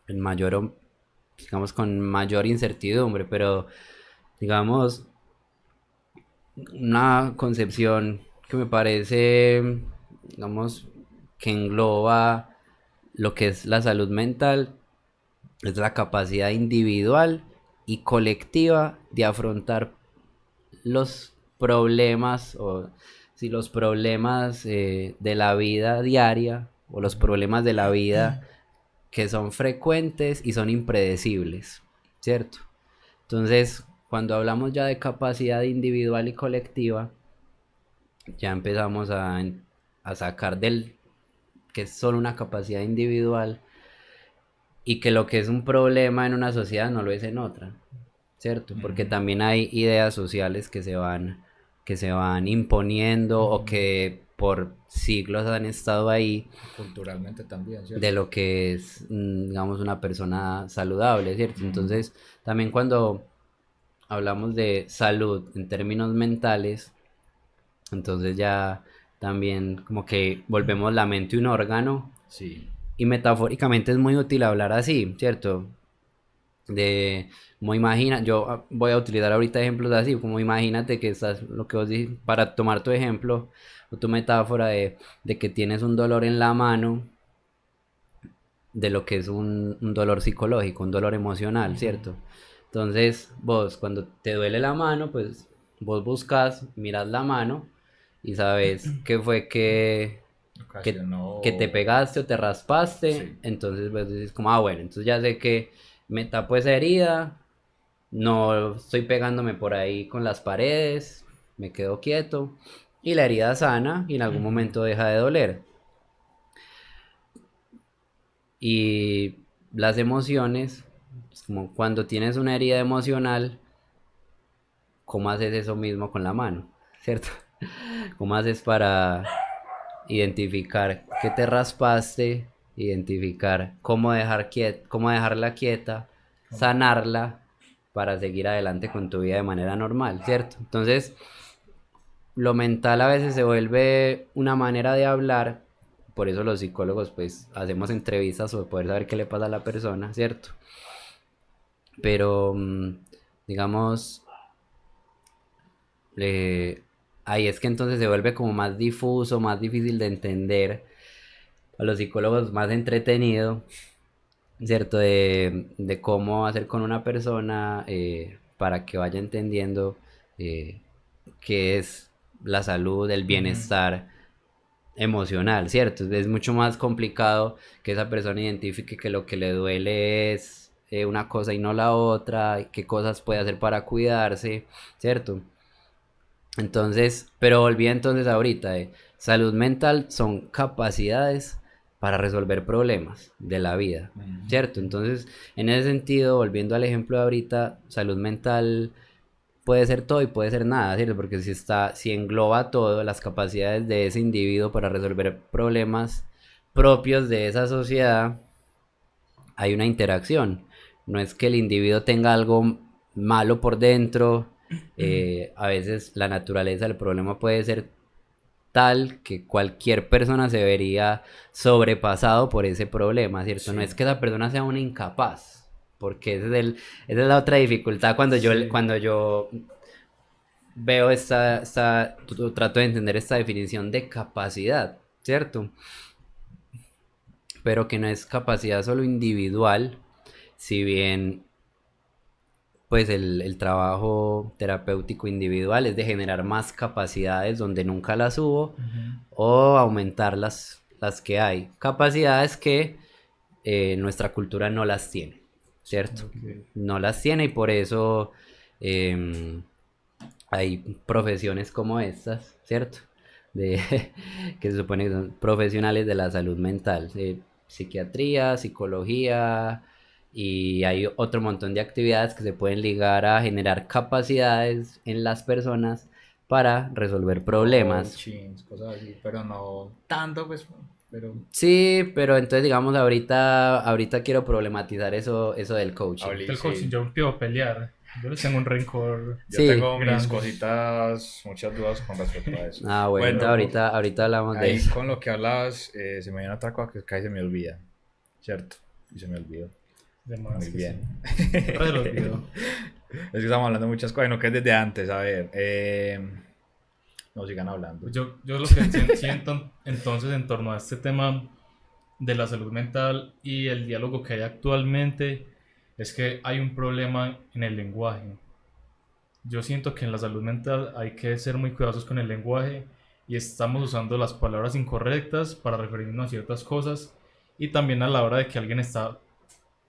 En mayor, digamos, con mayor incertidumbre, pero digamos, una concepción que me parece, digamos, que engloba lo que es la salud mental, es la capacidad individual y colectiva de afrontar los problemas o si los problemas de la vida diaria o los problemas de la vida que son frecuentes y son impredecibles, ¿cierto? Entonces, cuando hablamos ya de capacidad individual y colectiva, ya empezamos a sacar del que es solo una capacidad individual y que lo que es un problema en una sociedad no lo es en otra, ¿cierto? Porque Ujú. también hay ideas sociales que se van imponiendo o que por siglos han estado ahí Culturalmente también, de ¿cierto? lo que es, digamos, una persona saludable, ¿cierto? Ujú. Entonces, también cuando hablamos de salud en términos mentales, entonces ya también como que volvemos la mente un órgano Sí. y metafóricamente es muy útil hablar así, ¿cierto? De como imagina, yo voy a utilizar ahorita ejemplos así, como imagínate que estás, lo que vos dices, para tomar tu ejemplo o tu metáfora de que tienes un dolor en la mano, de lo que es un dolor psicológico, un dolor emocional, Ujú. ¿cierto? Entonces, vos cuando te duele la mano, pues vos buscas, miras la mano y sabes qué fue que, que te Ocasionó. pegaste o te raspaste, Sí. entonces pues dices como, ah, bueno, entonces ya sé que me tapo esa herida, no estoy pegándome por ahí con las paredes, me quedo quieto y la herida sana y en algún Ujú. momento deja de doler. Y las emociones, es como cuando tienes una herida emocional, ¿cómo haces eso mismo con la mano? ¿Cierto? ¿Cómo haces para identificar que te raspaste, identificar cómo dejarla quieta, sanarla para seguir adelante con tu vida de manera normal, ¿cierto? Entonces, lo mental a veces se vuelve una manera de hablar, por eso los psicólogos pues hacemos entrevistas o poder saber qué le pasa a la persona, ¿cierto? Pero digamos, eh, ahí es que entonces se vuelve como más difuso, más difícil de entender, a los psicólogos más entretenido, ¿cierto? De cómo hacer con una persona para que vaya entendiendo eh, qué es la salud, el Ujú. bienestar emocional, ¿cierto? Es mucho más complicado que esa persona identifique que lo que le duele es una cosa y no la otra, qué cosas puede hacer para cuidarse, ¿cierto? Entonces, pero volví entonces ahorita, salud mental son capacidades para resolver problemas de la vida, Ujú. ¿cierto? Entonces, en ese sentido, volviendo al ejemplo de ahorita, salud mental puede ser todo y puede ser nada, ¿cierto? Porque si engloba todo, las capacidades de ese individuo para resolver problemas propios de esa sociedad, hay una interacción. No es que el individuo tenga algo malo por dentro, a veces la naturaleza del problema puede ser tal que cualquier persona se vería sobrepasado por ese problema, ¿cierto? No es Sí. que esa persona sea una incapaz, porque esa es la otra dificultad cuando Sí. cuando yo veo trato de entender esta definición de capacidad, ¿cierto? Pero que no es capacidad solo individual, si bien pues el trabajo terapéutico individual es de generar más capacidades donde nunca las hubo o aumentar las que hay. Capacidades que nuestra cultura no las tiene, ¿cierto? Ok. No las tiene y por eso em, hay profesiones como estas, ¿cierto? De, que se supone que son profesionales de la salud mental, psiquiatría, psicología, y hay otro montón de actividades que se pueden ligar a generar capacidades en las personas para resolver problemas. Coachings, cosas así, pero no tanto, pues, pero Sí, pero entonces digamos ahorita quiero problematizar eso del coaching. El sí. coaching, yo empiezo a pelear. Yo les tengo un rencor. Yo Sí. tengo mis Grandes. cositas, muchas dudas con respecto a eso. Ah, bueno, Bueno, ahorita hablamos de ahí eso. con lo que hablabas, se me viene otra cosa que casi se me olvida, ¿cierto? Y se me olvidó. De más Muy que bien. sí. Siempre se lo olvido. Es que estamos hablando de muchas cosas, no que es desde antes, a ver. No sigan hablando. Yo lo que siento entonces en torno a este tema de la salud mental y el diálogo que hay actualmente es que hay un problema en el lenguaje. Yo siento que en la salud mental hay que ser muy cuidadosos con el lenguaje y estamos usando las palabras incorrectas para referirnos a ciertas cosas y también a la hora de que alguien está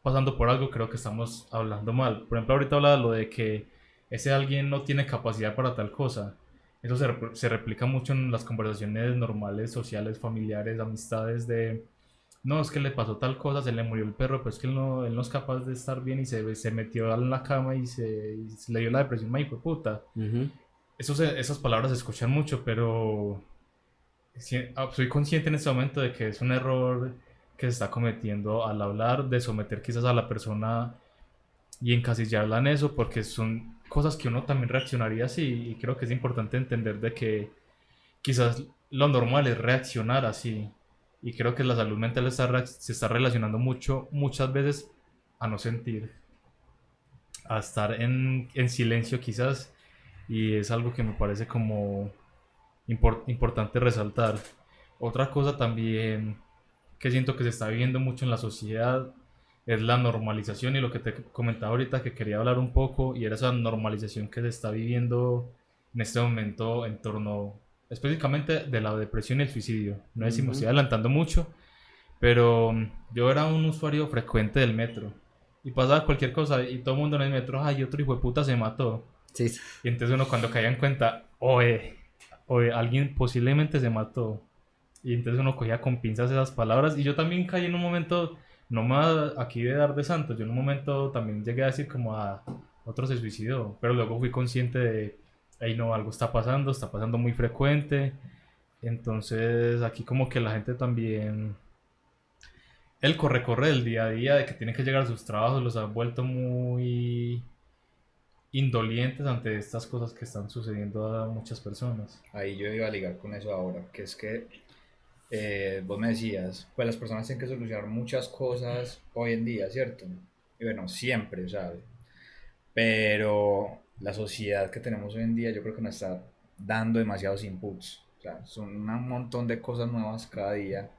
pasando por algo, creo que estamos hablando mal. Por ejemplo, ahorita hablaba lo de que ese alguien no tiene capacidad para tal cosa. Eso se replica mucho en las conversaciones normales, sociales, familiares, amistades de, no, es que le pasó tal cosa, se le murió el perro, pero es que él no es capaz de estar bien y se metió en la cama y se le dio la depresión, ma, hijo de puta. Ujú. Esas palabras se escuchan mucho, pero soy consciente en este momento de que es un error que se está cometiendo al hablar, de someter quizás a la persona y encasillarla en eso, porque son cosas que uno también reaccionaría así, y creo que es importante entender de que quizás lo normal es reaccionar así, y creo que la salud mental se está relacionando muchas veces a no sentir, a estar en silencio quizás, y es algo que me parece como importante resaltar. Otra cosa también que siento que se está viviendo mucho en la sociedad es la normalización y lo que te comentaba ahorita que quería hablar un poco y era esa normalización que se está viviendo en este momento en torno específicamente de la depresión y el suicidio. No sé si me estoy adelantando mucho, pero yo era un usuario frecuente del metro y pasaba cualquier cosa y todo el mundo en el metro, ay, otro hijo de puta se mató. Sí, Y entonces uno cuando caía en cuenta, oye, alguien posiblemente se mató. Y entonces uno cogía con pinzas esas palabras. Y yo también caí en un momento, no más aquí de dar de santos, yo en un momento también llegué a decir como a otro se suicidó. Pero luego fui consciente de, hey, no, algo está pasando muy frecuente. Entonces aquí como que la gente también, el corre del día a día, de que tiene que llegar a sus trabajos, los ha vuelto muy indolientes ante estas cosas que están sucediendo a muchas personas. Ahí yo iba a ligar con eso ahora, que es que vos me decías, pues las personas tienen que solucionar muchas cosas hoy en día, ¿cierto? Y bueno, siempre, ¿sabes? Pero la sociedad que tenemos hoy en día yo creo que nos está dando demasiados inputs. O sea, son un montón de cosas nuevas cada día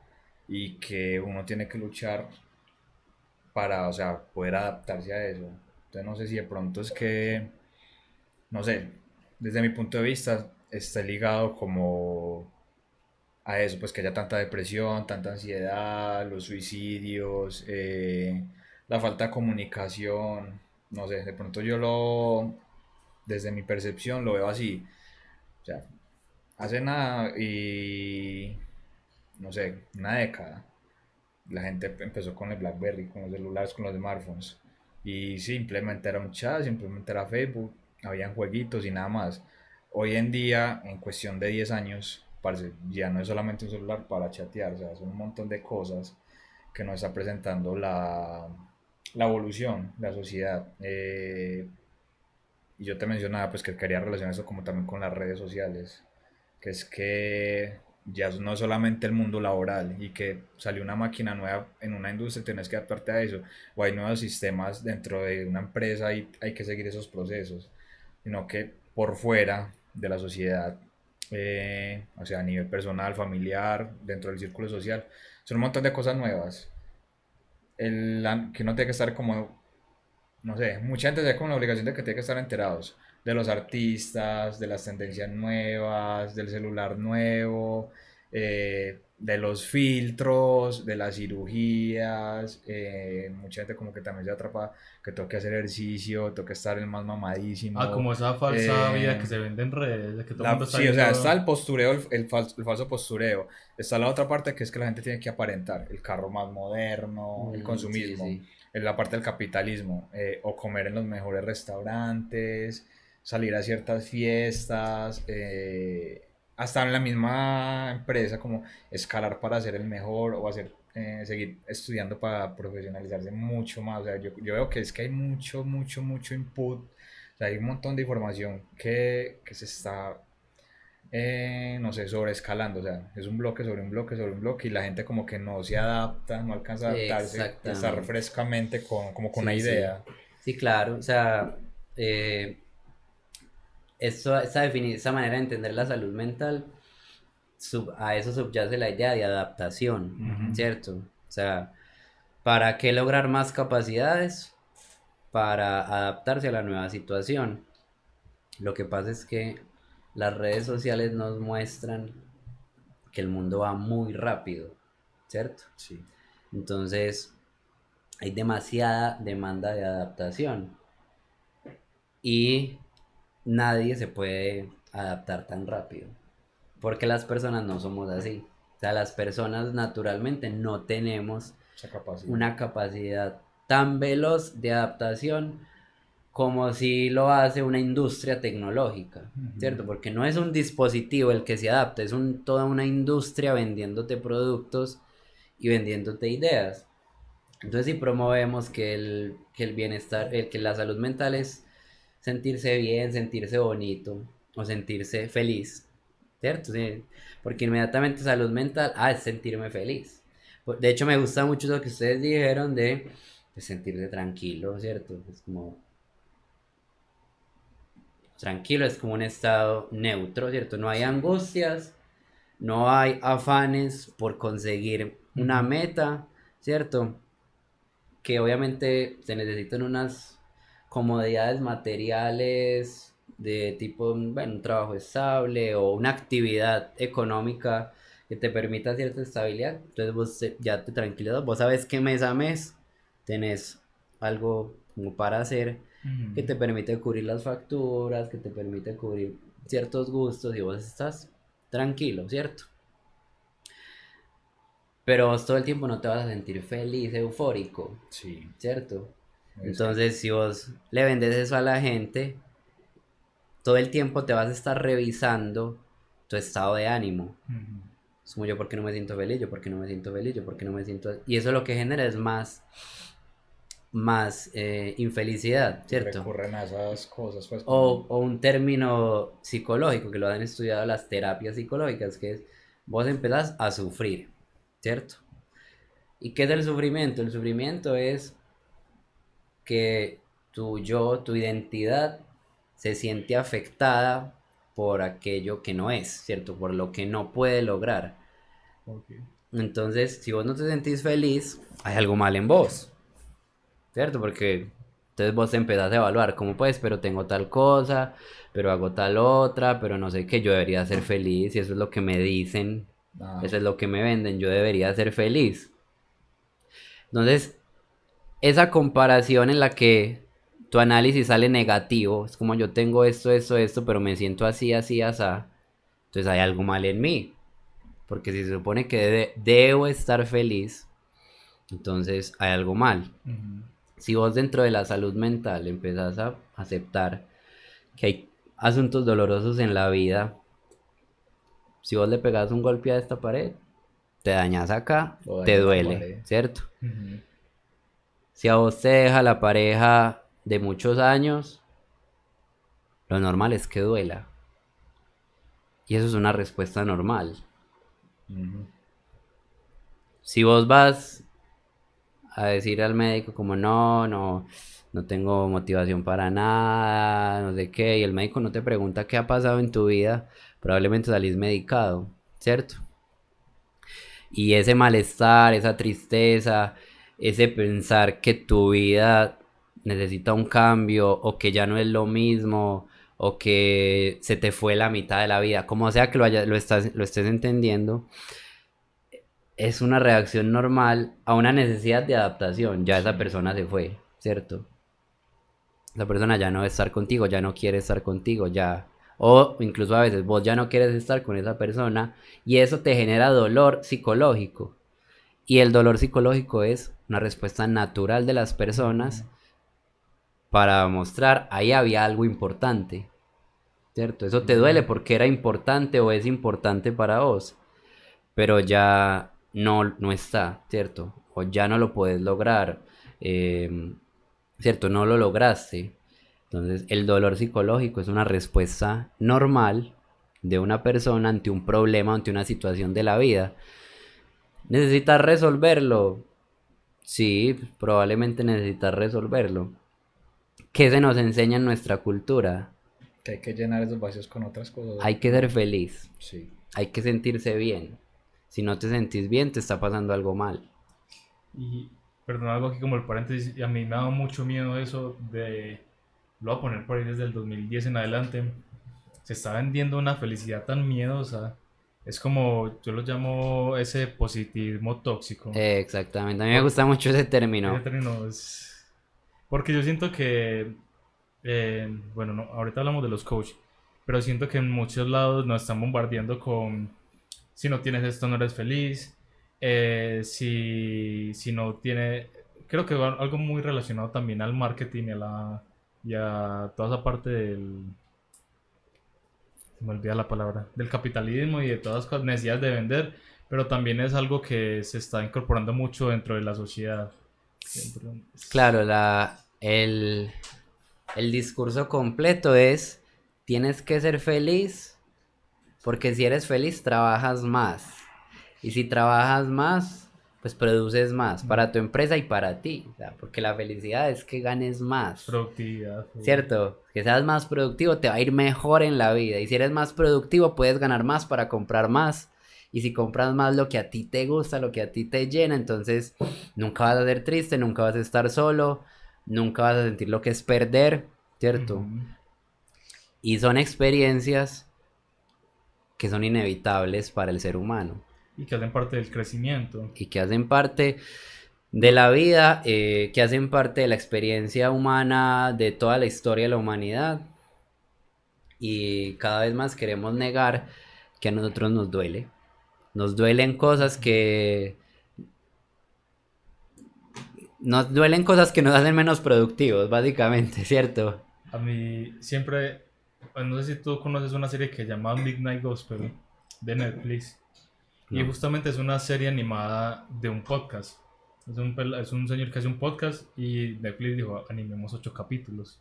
y que uno tiene que luchar para, o sea, poder adaptarse a eso. Entonces no sé si de pronto es que, no sé, desde mi punto de vista está ligado como a eso, pues que haya tanta depresión, tanta ansiedad, los suicidios, la falta de comunicación, no sé, de pronto desde mi percepción lo veo así, o sea, hace nada y, no sé, una década, la gente empezó con el BlackBerry, con los celulares, con los smartphones, y simplemente era un chat, simplemente era Facebook, habían jueguitos y nada más. Hoy en día, en cuestión de 10 años, parce, ya no es solamente un celular para chatear, o sea, son un montón de cosas que nos está presentando la evolución, la sociedad. Y yo te mencionaba pues que quería relacionar eso como también con las redes sociales, que es que ya no es solamente el mundo laboral y que salió una máquina nueva en una industria, tienes que adaptarte a eso, o hay nuevos sistemas dentro de una empresa y hay que seguir esos procesos, sino que por fuera de la sociedad, o sea, a nivel personal, familiar, dentro del círculo social, son un montón de cosas nuevas. Que uno tiene que estar como, no sé, mucha gente se ve con la obligación de que tiene que estar enterados de los artistas, de las tendencias nuevas, del celular nuevo, de los filtros, de las cirugías. Mucha gente como que también se atrapa que tengo que hacer ejercicio, tengo que estar el más Ah, mamadísimo. como esa falsa vida que eh, se vende en redes, de que todo el mundo está sí, o sea, está viendo. el postureo, el falso postureo. Está la otra parte que es que la gente tiene que aparentar, el carro más moderno, el Sí, consumismo, sí. en la parte del capitalismo, o comer en los mejores restaurantes, salir a ciertas fiestas, hasta en la misma empresa, como escalar para ser el mejor o hacer, seguir estudiando para profesionalizarse mucho más. O sea, yo veo que es que hay mucho input, o sea, hay un montón de información que se está, no sé, sobreescalando. O sea, es un bloque sobre un bloque sobre un bloque y la gente como que no se adapta, no alcanza a adaptarse, a estar Exactamente. frescamente como con una Sí, sí. idea. Sí, claro. O sea, eh, esa manera de entender la salud mental, a eso subyace la idea de adaptación, Ujú. ¿cierto? O sea, ¿para qué lograr más capacidades? Para adaptarse a la nueva situación. Lo que pasa es que las redes sociales nos muestran que el mundo va muy rápido, ¿cierto? Sí. Entonces, hay demasiada demanda de adaptación y nadie se puede adaptar tan rápido, porque las personas no somos así. O sea, las personas naturalmente no tenemos Esa capacidad. una capacidad tan veloz de adaptación como si lo hace una industria tecnológica, Ujú. ¿cierto? Porque no es un dispositivo el que se adapta, es toda una industria vendiéndote productos y vendiéndote ideas. Entonces, si promovemos que el bienestar, que la salud mental es sentirse bien, sentirse bonito o sentirse feliz, ¿cierto? Sí, porque inmediatamente salud mental, es sentirme feliz. De hecho, me gusta mucho lo que ustedes dijeron de sentirse tranquilo, ¿cierto? Es como tranquilo, es como un estado neutro, ¿cierto? No hay Sí. angustias, no hay afanes por conseguir una Ujú. meta, ¿cierto? Que obviamente se necesitan unas comodidades materiales de tipo, bueno, un trabajo estable o una actividad económica que te permita cierta estabilidad. Entonces vos ya te tranquilizas, vos sabes que mes a mes tenés algo como para hacer que Ujú. te permite cubrir las facturas, que te permite cubrir ciertos gustos y vos estás tranquilo, ¿cierto? Pero vos todo el tiempo no te vas a sentir feliz, eufórico, Sí. ¿cierto? Exacto. Entonces, si vos le vendes eso a la gente, todo el tiempo te vas a estar revisando tu estado de ánimo. Ujú. Es como yo, ¿por qué no me siento feliz? Yo, ¿por qué no me siento feliz? Yo, ¿por qué no me siento...? Y eso lo que genera es más infelicidad, Y ¿cierto? recurren a esas cosas, pues como... O un término psicológico que lo han estudiado las terapias psicológicas, que es vos empezás a sufrir, ¿cierto? ¿Y qué es el sufrimiento? El sufrimiento es que tu yo, tu identidad, se siente afectada por aquello que no es, ¿cierto? Por lo que no puede lograr. Ok. Entonces, si vos no te sentís feliz, hay algo mal en vos, ¿cierto? Porque entonces vos te empezás a evaluar, ¿cómo pues? Pero tengo tal cosa, pero hago tal otra, pero no sé qué, yo debería ser feliz y eso es lo que me dicen, Ah, eso es lo que me venden, yo debería ser feliz. Entonces, esa comparación en la que tu análisis sale negativo, es como yo tengo esto, pero me siento así, así, así, entonces hay algo mal en mí, porque si se supone que debo estar feliz, entonces hay algo mal. ujú. Si vos dentro de la salud mental empezás a aceptar que hay asuntos dolorosos en la vida, si vos le pegas un golpe a esta pared, te dañas acá, O te dañas la duele, pared. ¿cierto? Ujú. Si a vos te deja la pareja de muchos años, lo normal es que duela. Y eso es una respuesta normal. Ujú. Si vos vas a decir al médico como no, no, no tengo motivación para nada, no sé qué, y el médico no te pregunta qué ha pasado en tu vida, probablemente salís medicado, ¿cierto? Y ese malestar, esa tristeza, ese pensar que tu vida necesita un cambio o que ya no es lo mismo o que se te fue la mitad de la vida, como sea que lo estés entendiendo, es una reacción normal a una necesidad de adaptación. Ya esa persona se fue, ¿cierto? Esa persona ya no va a estar contigo, ya no quiere estar contigo, ya. O incluso a veces vos ya no quieres estar con esa persona y eso te genera dolor psicológico. Y el dolor psicológico es una respuesta natural de las personas para mostrar ahí había algo importante, ¿cierto? Eso te duele porque era importante o es importante para vos, pero ya no está, ¿cierto? O ya no lo puedes lograr, ¿cierto? No lo lograste. Entonces, el dolor psicológico es una respuesta normal de una persona ante un problema, ante una situación de la vida. ¿Necesitas resolverlo? Sí, probablemente necesitas resolverlo. ¿Qué se nos enseña en nuestra cultura? Que hay que llenar esos vacíos con otras cosas. Hay que ser feliz, Sí. hay que sentirse bien. Si no te sentís bien, te está pasando algo mal. Y, perdón, algo aquí como el paréntesis, y a mí me ha dado mucho miedo eso de, lo voy a poner por ahí desde el 2010 en adelante, se está vendiendo una felicidad tan miedosa, es como, yo lo llamo ese positivismo tóxico. Exactamente, a mí me gusta mucho ese Ese término. término es... Porque yo siento que, bueno, no, ahorita hablamos de los coaches, pero siento que en muchos lados nos están bombardeando con, si no tienes esto no eres feliz, si no tiene, creo que va algo muy relacionado también al marketing y a toda esa parte del, se me olvida la palabra, del capitalismo y de todas las necesidades de vender, pero también es algo que se está incorporando mucho dentro de la sociedad. Claro, el discurso completo es, tienes que ser feliz, porque si eres feliz trabajas más. Y si trabajas más, pues produces más para tu empresa y para ti. O sea, porque la felicidad es que ganes más. Productividad. ¿Cierto? Que seas más productivo te va a ir mejor en la vida. Y si eres más productivo puedes ganar más para comprar más. Y si compras más lo que a ti te gusta, lo que a ti te llena, entonces nunca vas a ser triste, nunca vas a estar solo, nunca vas a sentir lo que es perder, ¿cierto? Ujú. Y son experiencias que son inevitables para el ser humano Y que hacen parte del crecimiento. y que hacen parte de la vida, que hacen parte de la experiencia humana, de toda la historia de la humanidad. Y cada vez más queremos negar que a nosotros nos duele. Nos duelen cosas que... Nos duelen cosas que nos hacen menos productivos, básicamente, ¿cierto? A mí siempre, no sé si tú conoces una serie que se llama Midnight Gospel de Netflix. Y No. justamente es una serie animada de un podcast. Es un señor que hace un podcast y Netflix dijo, animemos 8 capítulos.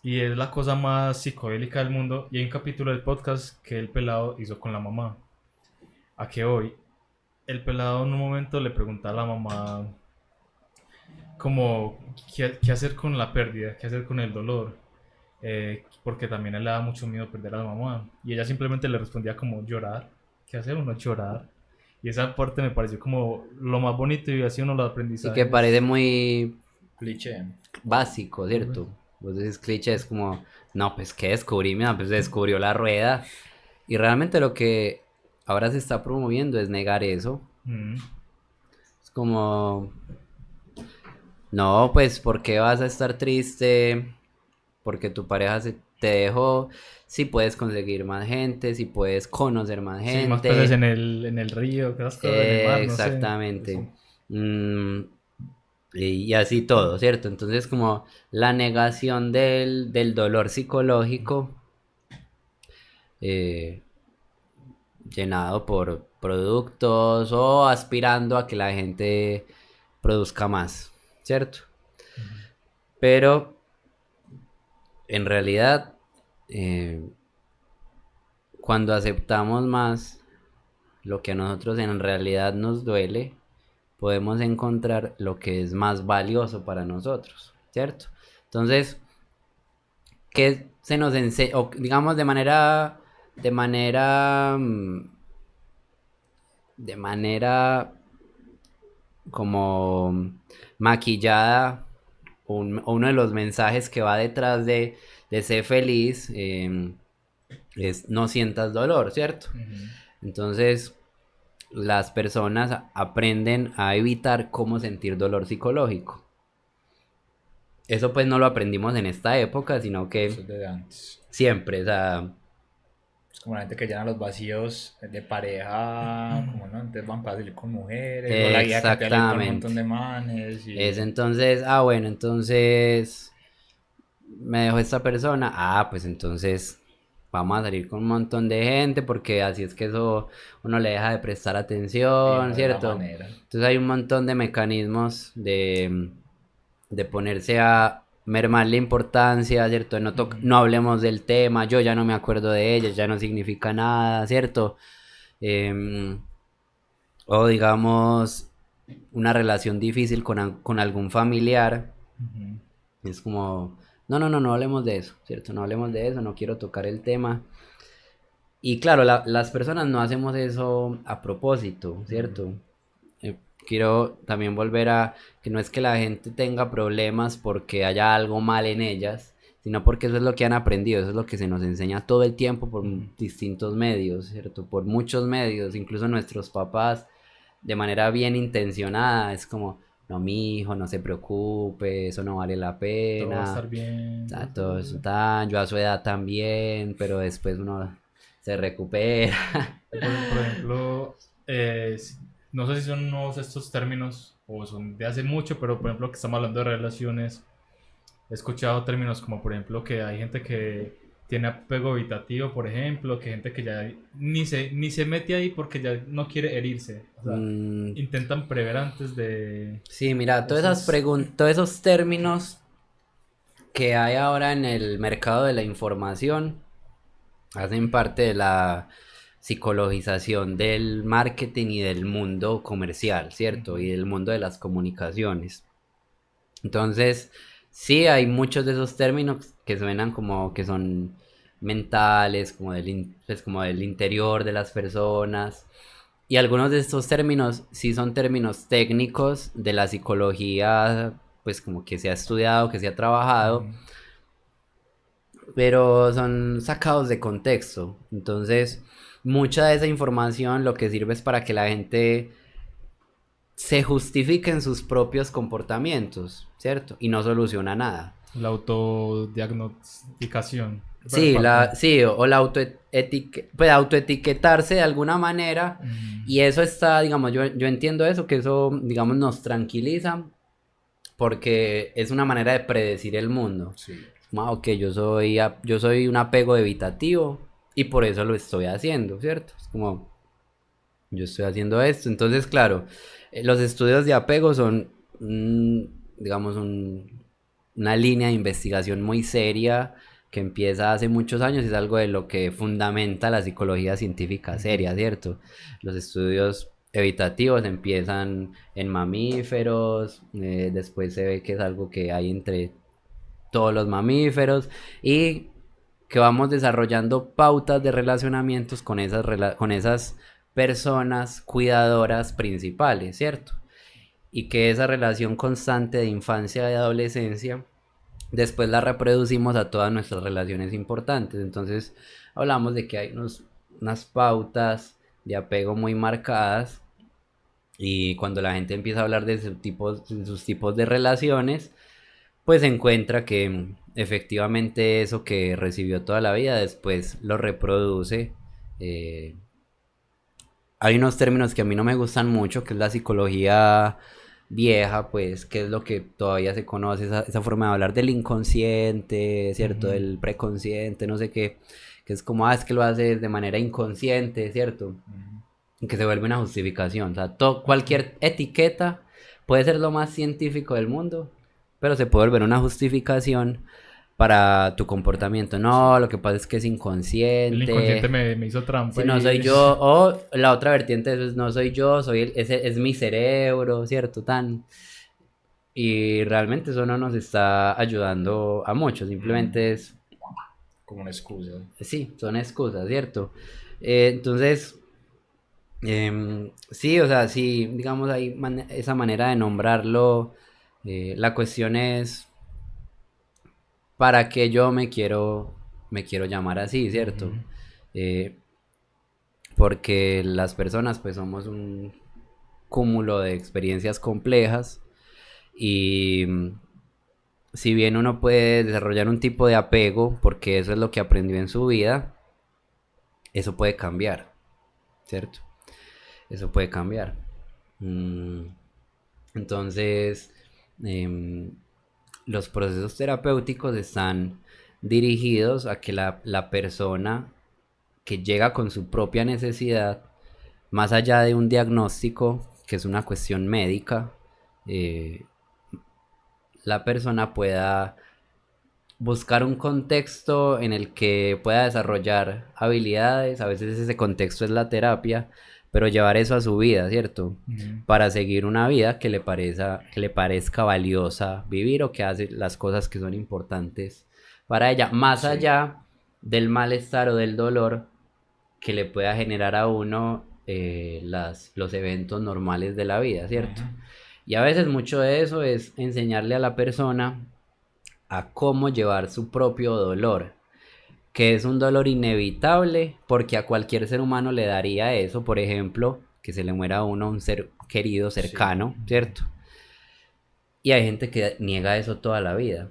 Y es la cosa más psicodélica del mundo. Y hay un capítulo del podcast que el pelado hizo con la mamá. ¿A qué hoy? El pelado en un momento le pregunta a la mamá como qué hacer con la pérdida, qué hacer con el dolor. Porque también a él le da mucho miedo perder a la mamá. Y ella simplemente le respondía como llorar. ¿Qué hace uno? Llorar. Y esa parte me pareció como lo más bonito y así uno lo Y aprendizaje. que parece muy Cliché. básico, ¿cierto? Vos decís cliché, es como, no, pues ¿qué descubrí? Mira, pues descubrió la rueda. Y realmente lo que ahora se está promoviendo es negar eso. Es como, no, pues ¿por qué vas a estar triste? Porque tu pareja te dejó. Si puedes conseguir más gente, si puedes conocer más Sí, más gente. peces en el río, que esas cosas en el mar, no sé. Exactamente. Eso. Y así todo, ¿cierto? Entonces como la negación del dolor psicológico eh, llenado por productos o aspirando a que la gente produzca más, ¿cierto? Pero en realidad cuando aceptamos más lo que a nosotros en realidad nos duele, podemos encontrar lo que es más valioso para nosotros. ¿cierto? Entonces, ¿qué se nos enseña? O digamos de manera como maquillada, uno de los mensajes que va detrás de ser feliz, es no sientas dolor, ¿cierto? Entonces, las personas aprenden a evitar cómo sentir dolor psicológico. Eso pues no lo aprendimos en esta época, sino Eso que es desde antes. siempre, o sea, Es como la gente que llena los vacíos de pareja, como no, entonces van para salir con mujeres, o la vida que te sale con un montón de manes. es entonces, bueno, entonces me dejó esta persona, pues entonces vamos a salir con un montón de gente porque así es que eso uno le deja de prestar y atención, no es la ¿cierto? manera. Entonces hay un montón de mecanismos de ponerse a mermar la importancia, ¿cierto? No hablemos del tema, yo ya no me acuerdo de ella, ya no significa nada, ¿cierto? Em, o digamos, una relación difícil con algún familiar, es como, no hablemos de eso, ¿cierto? No hablemos de eso, no quiero tocar el tema. Y claro, las personas no hacemos eso a propósito, ¿cierto? Quiero también volver a que no es que la gente tenga problemas porque haya algo mal en ellas, sino porque eso es lo que han aprendido, eso es lo que se nos enseña todo el tiempo por distintos medios, ¿cierto? Por muchos medios, incluso nuestros papás, de manera bien intencionada, es como, no, mi hijo, no se preocupe, eso no vale la Todo va a estar pena, bien. todo eso tan, yo a su edad también, pero después uno se recupera. Por ejemplo, no sé si son nuevos estos términos o son de hace mucho, pero por ejemplo que estamos hablando de relaciones, he escuchado términos como por ejemplo que hay gente que tiene apego evitativo, por ejemplo, que gente que ya ni se mete ahí porque ya no quiere herirse. O sea, intentan prever antes de... Sí, mira, todos esos términos que hay ahora en el mercado de la información hacen parte de la psicologización del marketing y del mundo comercial, ¿cierto? Y del mundo de las comunicaciones. Entonces, sí, hay muchos de esos términos que suenan como que son mentales, como del interior de las personas. Y algunos de estos términos sí son términos técnicos de la psicología, pues como que se ha estudiado, que se ha trabajado, pero son sacados de contexto. Entonces, mucha de esa información lo que sirve es para que la gente se justifique en sus propios comportamientos, ¿cierto? Y no soluciona nada. La autodiagnosticación. Sí, o la pues autoetiquetarse de alguna manera, y eso está, digamos, yo entiendo eso, que eso, digamos, nos tranquiliza, porque es una manera de predecir el mundo. Sí. Ok, yo soy un apego evitativo, y por eso lo estoy haciendo, ¿cierto? Es como, yo estoy haciendo esto. Entonces, claro, los estudios de apego son, digamos, una línea de investigación muy seria que empieza hace muchos años, es algo de lo que fundamenta la psicología científica seria, ¿cierto? Los estudios evitativos empiezan en mamíferos, después se ve que es algo que hay entre todos los mamíferos, y que vamos desarrollando pautas de relacionamientos con esas personas cuidadoras principales, ¿cierto? Y que esa relación constante de infancia y adolescencia después la reproducimos a todas nuestras relaciones importantes. Entonces hablamos de que hay unas pautas de apego muy marcadas, y cuando la gente empieza a hablar de sus tipos de relaciones, pues encuentra que efectivamente eso que recibió toda la vida después lo reproduce. Hay unos términos que a mí no me gustan mucho, que es la psicología vieja, pues, que es lo que todavía se conoce, esa forma de hablar del inconsciente, ¿cierto? Del preconsciente, no sé qué, que es como, es que lo haces de manera inconsciente, ¿cierto? Que se vuelve una justificación. O sea, cualquier etiqueta puede ser lo más científico del mundo, pero se puede volver una justificación para tu comportamiento. No, lo que pasa es que es inconsciente. El inconsciente me hizo trampa. Si no soy yo, o la otra vertiente de eso es no soy yo, es mi cerebro, ¿cierto? Y realmente eso no nos está ayudando a mucho, simplemente es, Como una excusa. sí, son excusas, ¿cierto? Entonces, sí, o sea, sí, digamos, hay esa manera de nombrarlo. La cuestión es, ¿para qué yo me quiero llamar así, ¿cierto? Ujú. Eh, Porque las personas pues somos un cúmulo de experiencias complejas y si bien uno puede desarrollar un tipo de apego porque eso es lo que aprendió en su vida, eso puede cambiar, ¿cierto? Eso puede cambiar. Mm, Entonces, em, los procesos terapéuticos están dirigidos a que la persona que llega con su propia necesidad, más allá de un diagnóstico, que es una cuestión médica, eh, la persona pueda buscar un contexto en el que pueda desarrollar habilidades, a veces ese contexto es la terapia, pero llevar eso a su vida, ¿cierto? Ujú. Para seguir una vida que le parezca valiosa vivir o que hace las cosas que son importantes para ella, más Sí. allá del malestar o del dolor que le pueda generar a uno los eventos normales de la vida, ¿cierto? Ujú. Y a veces mucho de eso es enseñarle a la persona a cómo llevar su propio dolor, que es un dolor inevitable porque a cualquier ser humano le daría eso, por ejemplo, que se le muera a uno un ser querido, Sí. cercano, ¿cierto? Y hay gente que niega eso toda la vida,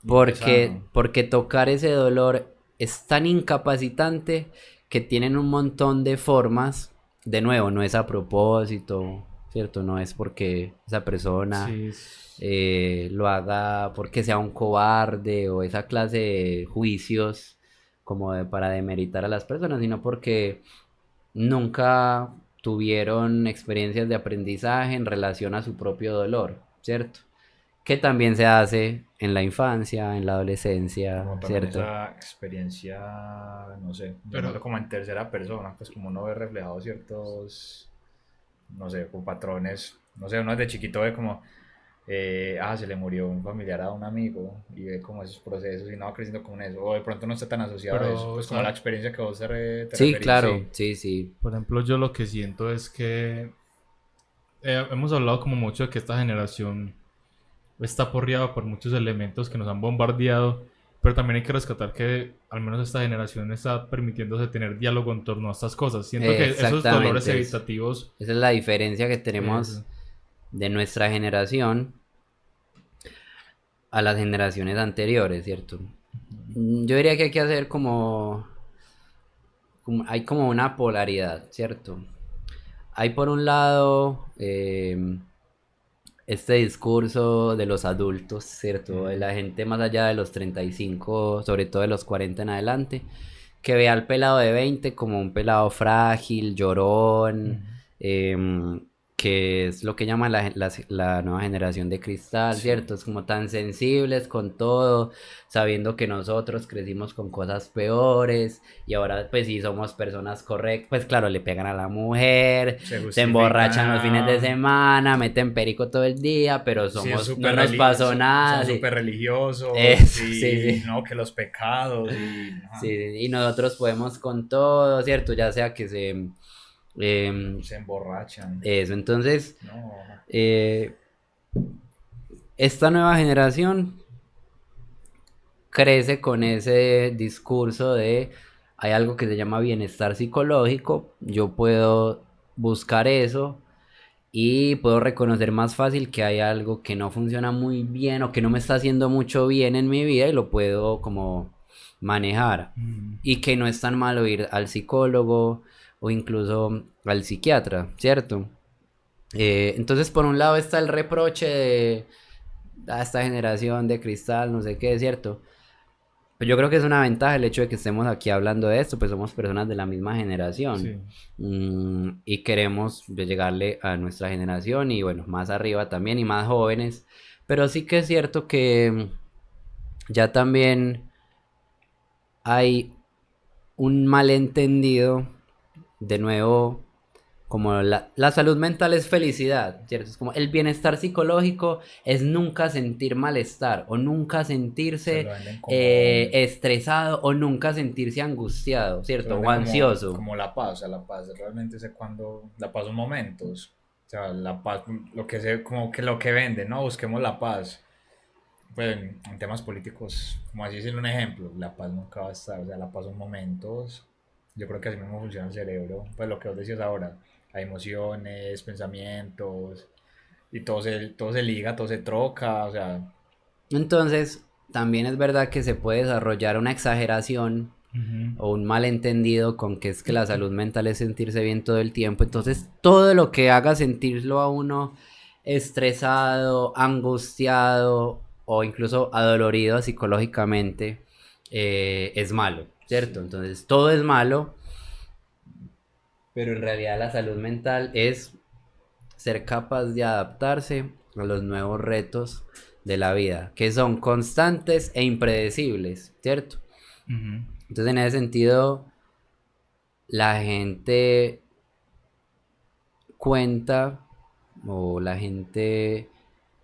Y no es sano. porque tocar ese dolor es tan incapacitante que tienen un montón de formas, de nuevo, no es a propósito, ¿cierto? No es porque esa persona Sí, lo haga porque sea un cobarde o esa clase de juicios como para demeritar a las personas, sino porque nunca tuvieron experiencias de aprendizaje en relación a su propio dolor, ¿cierto? Que también se hace en la infancia, en la adolescencia, Como también ¿cierto? esa experiencia, no sé, llamarlo pero como en tercera persona, pues como uno ve reflejado ciertos, no sé, como patrones, no sé, uno desde chiquito ve como, se le murió un familiar a un amigo y ve como esos procesos y no va creciendo con eso, o de pronto no está tan asociado a eso, pero pues como la ¿sabe? experiencia que vos te Sí, referís, claro, sí. sí, sí. Por ejemplo, yo lo que siento es que hemos hablado como mucho de que esta generación está porreada por muchos elementos que nos han bombardeado, pero también hay que rescatar que al menos esta generación está permitiéndose tener diálogo en torno a estas cosas. Siento que esos dolores Exactamente, evitativos, esa es la diferencia que tenemos eso, de nuestra generación a las generaciones anteriores, ¿cierto? Yo diría que hay que hacer hay como una polaridad, ¿cierto? Hay por un lado este discurso de los adultos, ¿cierto? De Ujú, la gente más allá de los 35, sobre todo de los 40 en adelante, que ve al pelado de 20 como un pelado frágil, llorón, ujú, em, que es lo que llama la nueva generación de cristal, sí, ¿cierto? Es como tan sensibles con todo, sabiendo que nosotros crecimos con cosas peores y ahora pues sí somos personas correctas, pues claro, le pegan a la mujer, se se emborrachan los fines de justifican. semana, meten perico todo el día, pero Sí, somos, no nos pasó son nada, sí. súper religiosos Eso, sí, y sí. no, que los pecados y... Sí, ajá, y nosotros podemos con todo, ¿cierto? Ya sea que se emborrachan. eso, entonces, No, eh, esta nueva generación crece con ese discurso de hay algo que se llama bienestar psicológico, yo puedo buscar eso y puedo reconocer más fácil que hay algo que no funciona muy bien o que no me está haciendo mucho bien en mi vida y lo puedo como manejar. ujú. Y que no es tan malo ir al psicólogo o incluso al psiquiatra, ¿cierto? Entonces por un lado está el reproche de esta generación de cristal, no sé qué, ¿cierto? Pero yo creo que es una ventaja el hecho de que estemos aquí hablando de esto, pues somos personas de la misma generación. Sí, Y queremos llegarle a nuestra generación y bueno, más arriba también y más jóvenes. Pero sí que es cierto que ya también hay un malentendido, de nuevo, como la salud mental es felicidad, ¿cierto? Es como el bienestar psicológico es nunca sentir malestar o nunca Se sentirse lo venden como, estresado o nunca sentirse angustiado, se lo ¿cierto? O venden ansioso. como la paz. O sea, la paz realmente sé cuando la paz son momentos. O sea, la paz, lo que se, como que lo que venden, ¿no? Busquemos la paz. Pues en temas políticos, como así decirle un ejemplo, la paz nunca va a estar. O sea, la paz son momentos. Yo creo que así mismo funciona el cerebro. Pues lo que vos decías ahora, hay emociones, pensamientos, y todo se liga, todo se troca. O sea, Entonces, también es verdad que se puede desarrollar una exageración Ujú. o un malentendido con que es que la salud mental es sentirse bien todo el tiempo. Entonces, todo lo que haga sentirlo a uno estresado, angustiado o incluso adolorido psicológicamente es malo, ¿cierto? Entonces, todo es malo, pero en realidad la salud mental es ser capaz de adaptarse a los nuevos retos de la vida, que son constantes e impredecibles, ¿cierto? Ujú. Entonces, en ese sentido, la gente cuenta o la gente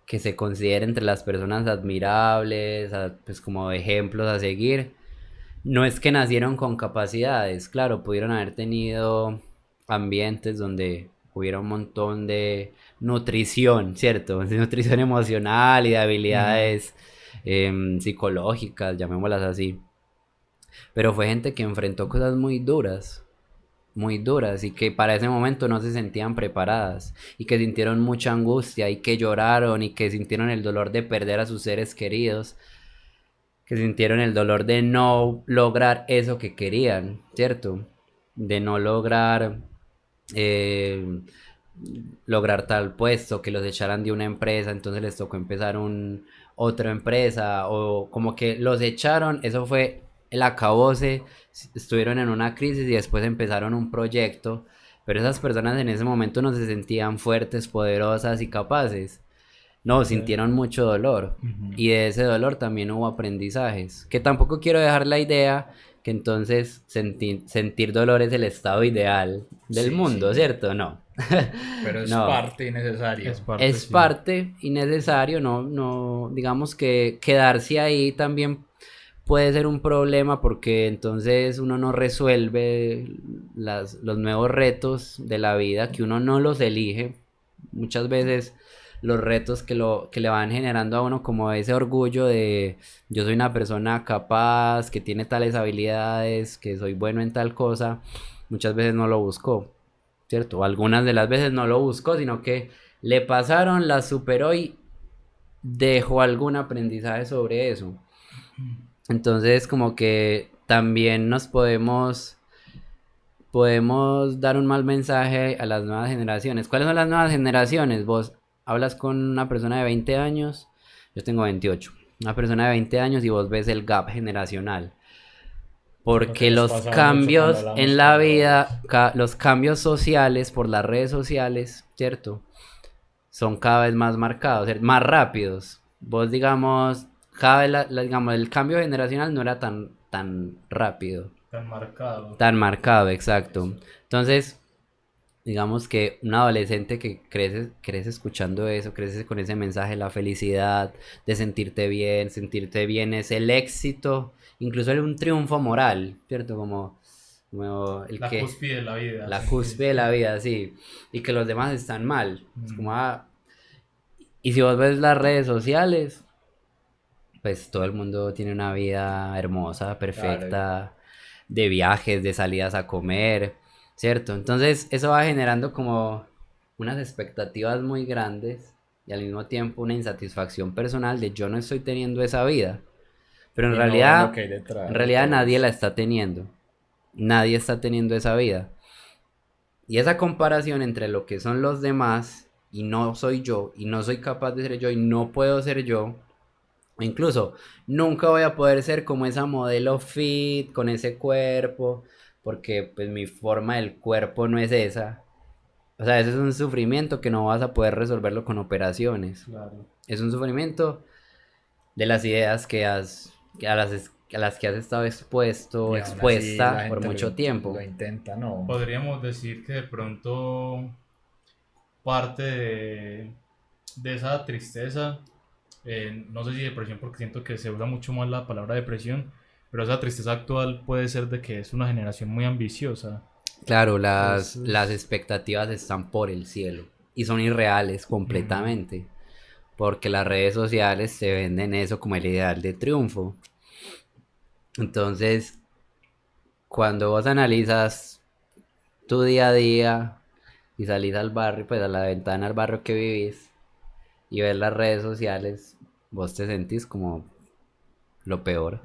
que se considera entre las personas admirables, pues como ejemplos a seguir, no es que nacieron con capacidades, claro, pudieron haber tenido ambientes donde hubiera un montón de nutrición, ¿cierto? De nutrición emocional y de Ujú. habilidades psicológicas, llamémoslas así. Pero fue gente que enfrentó cosas muy duras y que para ese momento no se sentían preparadas y que sintieron mucha angustia y que lloraron y que sintieron el dolor de perder a sus seres queridos, que sintieron el dolor de no lograr eso que querían, ¿cierto? De no eh, lograr tal puesto, que los echaran de una empresa, entonces les tocó empezar otra empresa o como que los echaron, eso fue el acabose, estuvieron en una crisis y después empezaron un proyecto, pero esas personas en ese momento no se sentían fuertes, poderosas y capaces. No, Sí. sintieron mucho dolor Ujú. y de ese dolor también hubo aprendizajes. Que tampoco quiero dejar la idea que entonces sentir dolor es el estado ideal del sí, mundo, sí. ¿cierto? No. Pero es No. parte y necesario. Es parte, Es sí. parte y necesario, no, digamos que quedarse ahí también puede ser un problema porque entonces uno no resuelve los nuevos retos de la vida, que uno no los elige. Muchas veces los retos que le van generando a uno como ese orgullo de yo soy una persona capaz, que tiene tales habilidades, que soy bueno en tal cosa, muchas veces no lo buscó, ¿cierto? O algunas de las veces no lo buscó, sino que le pasaron, la superó y dejó algún aprendizaje sobre eso. Entonces, como que también podemos dar un mal mensaje a las nuevas generaciones. ¿Cuáles son las nuevas generaciones? Vos hablas con una persona de 20 años, yo tengo 28. Una persona de 20 años y vos ves el gap generacional. Creo que Porque nos los pasa mucho cuando cambios hablamos en con la los... vida, los cambios sociales por las redes sociales, ¿cierto? Son cada vez más marcados, más rápidos. Vos, digamos, cada vez, digamos, el cambio generacional no era tan rápido, Tan marcado. tan marcado, exacto. Entonces, digamos que un adolescente que crece escuchando eso, crece con ese mensaje, la felicidad, de sentirte bien es el éxito, incluso un triunfo moral, ¿cierto? Como el La que, cúspide de la vida, la sentís. cúspide de la vida, sí, y que los demás están mal. Es como, Mm. y si vos ves las redes sociales, pues todo el mundo tiene una vida hermosa, Claro, perfecta, de viajes, de salidas a comer, ¿cierto? Entonces eso va generando como unas expectativas muy grandes y al mismo tiempo una insatisfacción personal de yo no estoy teniendo esa vida. Pero y no ven lo que hay en detrás de realidad todo nadie eso. la está teniendo. Nadie está teniendo esa vida. Y esa comparación entre lo que son los demás y no soy yo, y no soy capaz de ser yo, y no puedo ser yo, o incluso nunca voy a poder ser como esa modelo fit, con ese cuerpo, porque pues mi forma del cuerpo no es esa. O sea, ese es un sufrimiento que no vas a poder resolverlo con operaciones. Claro. Es un sufrimiento de las ideas a las que has estado expuesto o Y aún así expuesta la por gente mucho tiempo. lo intenta, ¿no? Podríamos decir que de pronto parte de esa tristeza, no sé si depresión, porque siento que se usa mucho más la palabra depresión, pero esa tristeza actual puede ser de que es una generación muy ambiciosa. Claro, Eso las es- expectativas están por el cielo y son irreales completamente, porque las redes sociales te venden eso como el ideal de triunfo. Entonces, cuando vos analizas tu día a día y salís al barrio, pues a la ventana al barrio que vivís y ves las redes sociales, vos te sentís como lo peor.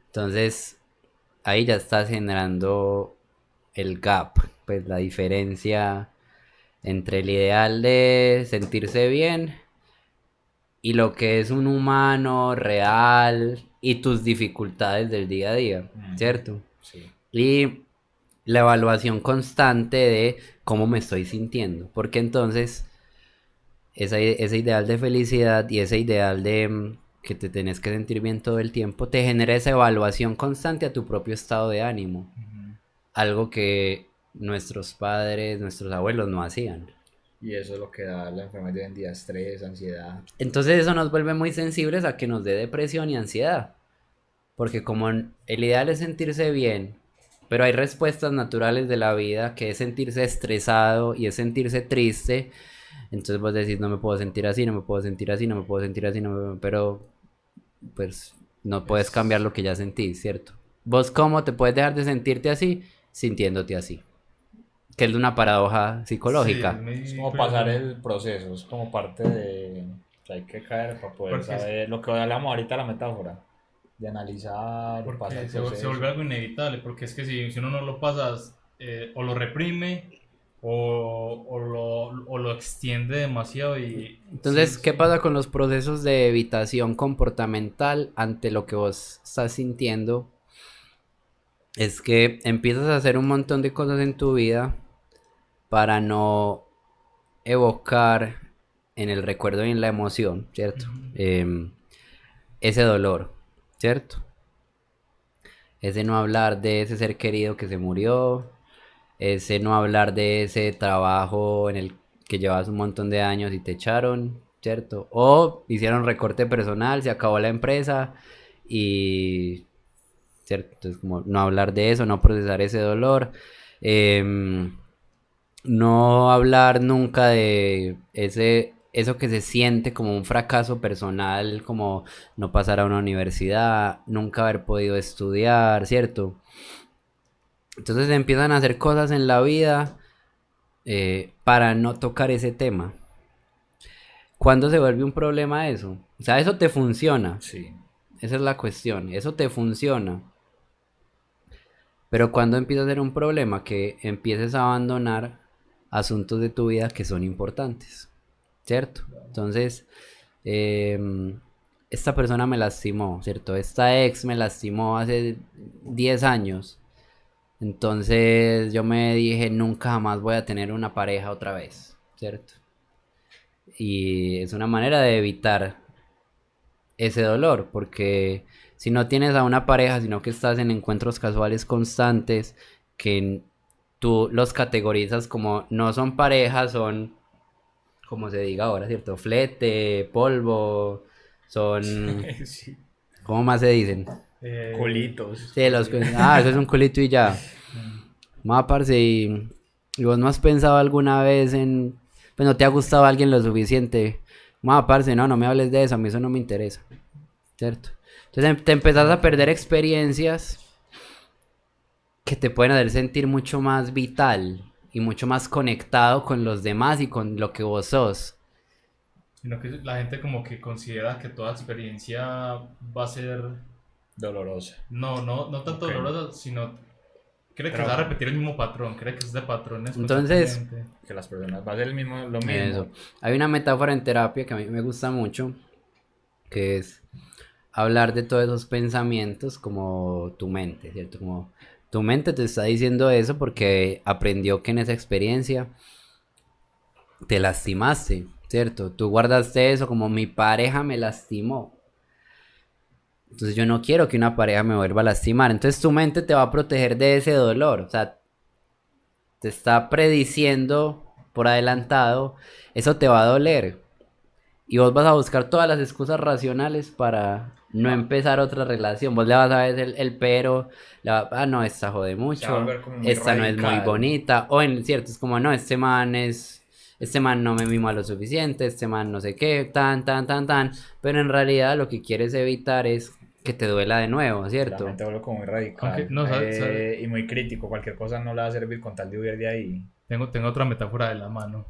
Entonces, ahí ya estás generando el gap, pues la diferencia entre el ideal de sentirse bien y lo que es un humano real y tus dificultades del día a día, ¿cierto? Sí. Y la evaluación constante de cómo me estoy sintiendo, porque entonces ese ideal de felicidad y ese ideal de que te tenés que sentir bien todo el tiempo, te genera esa evaluación constante a tu propio estado de ánimo, algo que nuestros padres, nuestros abuelos no hacían. Y eso es lo que da la enfermedad de hoy en día, estrés, ansiedad. Entonces eso nos vuelve muy sensibles a que nos dé depresión y ansiedad. Porque como el ideal es sentirse bien, pero hay respuestas naturales de la vida que es sentirse estresado y es sentirse triste. Entonces vos decís, no me puedo sentir así, no me puedo sentir así, no me puedo sentir así, pero pues no puedes cambiar lo que ya sentís, ¿cierto? ¿Vos cómo te puedes dejar de sentirte así sintiéndote así? Que es una paradoja Sí, psicológica. Es como pasar el proceso, es como parte de... O sea, hay que caer para poder Porque saber lo que hablamos ahorita, la metáfora, de analizar, de pasar porque el se proceso. vuelve algo inevitable, porque es que si uno no lo pasas, o lo reprime o lo extiende demasiado y Entonces, ¿qué pasa con los procesos de evitación comportamental ante lo que vos estás sintiendo? Es que empiezas a hacer un montón de cosas en tu vida para no evocar en el recuerdo y en la emoción, ¿cierto? Ese dolor, ¿cierto? Ese no hablar de ese ser querido que se murió, ese no hablar de ese trabajo en el que llevas un montón de años y te echaron, ¿cierto? O hicieron recorte personal, se acabó la empresa y, ¿cierto? Entonces, como no hablar de eso, no procesar ese dolor, no hablar nunca de eso que se siente como un fracaso personal, como no pasar a una universidad, nunca haber podido estudiar, ¿cierto? Entonces empiezan a hacer cosas en la vida para no tocar ese tema. ¿Cuándo se vuelve un problema eso? O sea, eso te funciona. Sí. Esa es la cuestión. Eso te funciona. Pero cuando empieza a ser un problema que empieces a abandonar asuntos de tu vida que son importantes. ¿Cierto? Entonces, esta persona me lastimó, ¿cierto? Esta ex me lastimó hace 10 años. Entonces yo me dije, nunca jamás voy a tener una pareja otra vez, ¿cierto? Y es una manera de evitar ese dolor, porque si no tienes a una pareja, sino que estás en encuentros casuales constantes, que tú los categorizas como no son parejas, son, como se diga ahora, ¿cierto? Flete, polvo, son, Sí. ¿cómo más se dicen? Colitos. Sí, eso es un culito y ya. Parce, y vos no has pensado alguna vez en, pues no te ha gustado alguien lo suficiente. Parce, no me hables de eso, a mí eso no me interesa, ¿cierto? Entonces te empezás a perder experiencias que te pueden hacer sentir mucho más vital y mucho más conectado con los demás y con lo que vos sos. sino que la gente como que considera que toda experiencia va a ser, Dolorosa. no tanto Ok. dolorosa, sino cree que Pero- se va a repetir el mismo patrón, cree que es de patrones Entonces, constantemente. Que las personas va a ser lo mismo. Eso. Hay una metáfora en terapia que a mí me gusta mucho, que es hablar de todos esos pensamientos como tu mente, ¿cierto? Como tu mente te está diciendo eso porque aprendió que en esa experiencia te lastimaste, ¿cierto? Tú guardaste eso como mi pareja me lastimó. Entonces yo no quiero que una pareja me vuelva a lastimar. Entonces tu mente te va a proteger de ese dolor. O sea, te está prediciendo por adelantado, eso te va a doler. Y vos vas a buscar todas las excusas racionales para no empezar otra relación. Vos le vas a ver el pero, no, esta jode Se va a mucho, volver como muy esta no es muy radical. bonita. O en cierto, es como, no, este man no me mima lo suficiente, este man no sé qué, tan. Pero en realidad lo que quieres evitar es que te duela de nuevo, La ¿cierto? mente vuelve como muy radical Aunque, no, y muy crítico. Cualquier cosa no le va a servir con tal de huir de ahí. tengo otra metáfora de la mano.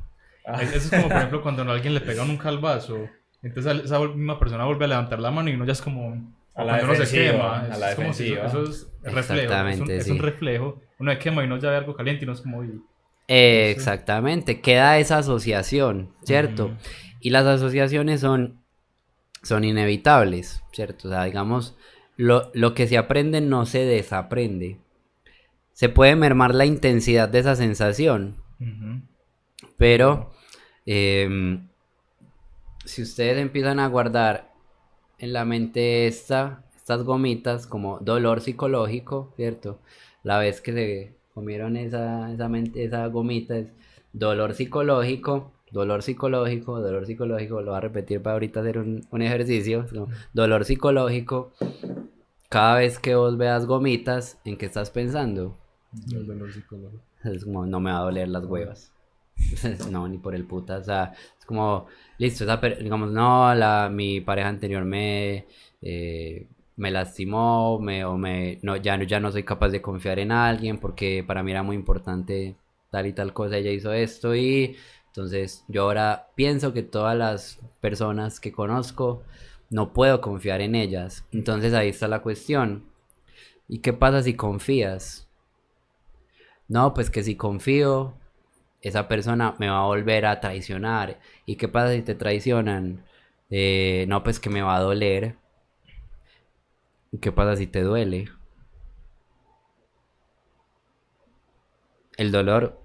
Ah. Eso es como, por ejemplo, cuando a alguien le pegan un calvazo, entonces esa misma persona vuelve a levantar la mano y uno ya es como... A o la cuando uno se defensiva, quema, a la es como si defensiva. eso es reflejo, Exactamente, es un sí. reflejo. Uno se quema y uno ya ve algo caliente y uno es como... "Uy". Exactamente, queda esa asociación, ¿cierto? Ujú. Y las asociaciones son inevitables, ¿cierto? O sea, digamos, lo que se aprende no se desaprende. Se puede mermar la intensidad de esa sensación, Ujú. pero em, si ustedes empiezan a guardar en la mente estas gomitas como dolor psicológico, ¿cierto? La vez que se comieron esa gomita es dolor psicológico, lo voy a repetir para ahorita hacer un ejercicio, es como, dolor psicológico, cada vez que vos veas gomitas, ¿en qué estás pensando? El dolor psicológico. Es como, no me va a doler las huevas. No, ni por el puta, o sea, es como, listo, digamos, no, mi pareja anterior me lastimó, no, ya no soy capaz de confiar en alguien porque para mí era muy importante tal y tal cosa, ella hizo esto y entonces yo ahora pienso que todas las personas que conozco no puedo confiar en ellas, entonces ahí está la cuestión, ¿y qué pasa si confías? No, pues que si confío esa persona me va a volver a traicionar. ¿Y qué pasa si te traicionan? No, pues que me va a doler. ¿Y qué pasa si te duele? El dolor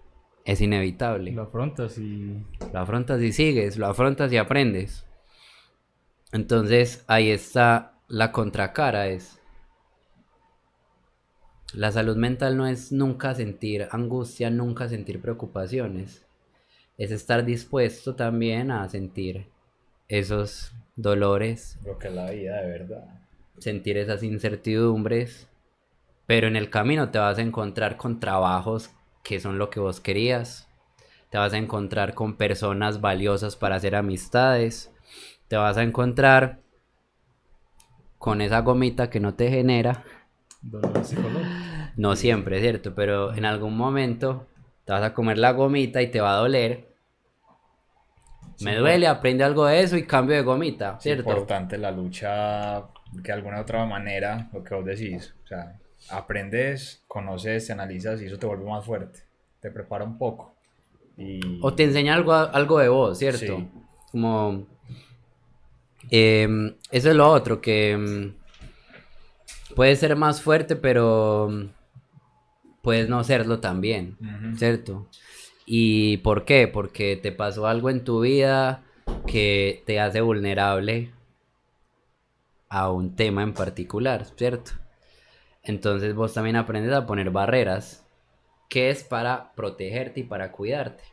es inevitable. Lo afrontas y... Lo afrontas y sigues, lo afrontas y aprendes. Entonces ahí está la contracara, es la salud mental no es nunca sentir angustia, nunca sentir preocupaciones. Es estar dispuesto también a sentir esos dolores, Lo que es la vida de verdad. sentir esas incertidumbres, pero en el camino te vas a encontrar con trabajos que son lo que vos querías, te vas a encontrar con personas valiosas para hacer amistades, te vas a encontrar con esa gomita que no te genera, dolor psicológico. no siempre, ¿cierto? Pero en algún momento te vas a comer la gomita y te va a doler. Me duele, aprende algo de eso y cambio de gomita, Es ¿cierto? importante la lucha, que de alguna otra manera, lo que vos decís, o sea, aprendes, conoces, te analizas y eso te vuelve más fuerte, te prepara un poco. O te enseña algo de vos, ¿cierto? Sí. Como... eso es lo otro, que puede ser más fuerte, pero puedes no serlo también, Ujú. ¿cierto? ¿Y por qué? Porque te pasó algo en tu vida que te hace vulnerable a un tema en particular, ¿cierto? Entonces vos también aprendes a poner barreras, que es para protegerte y para cuidarte.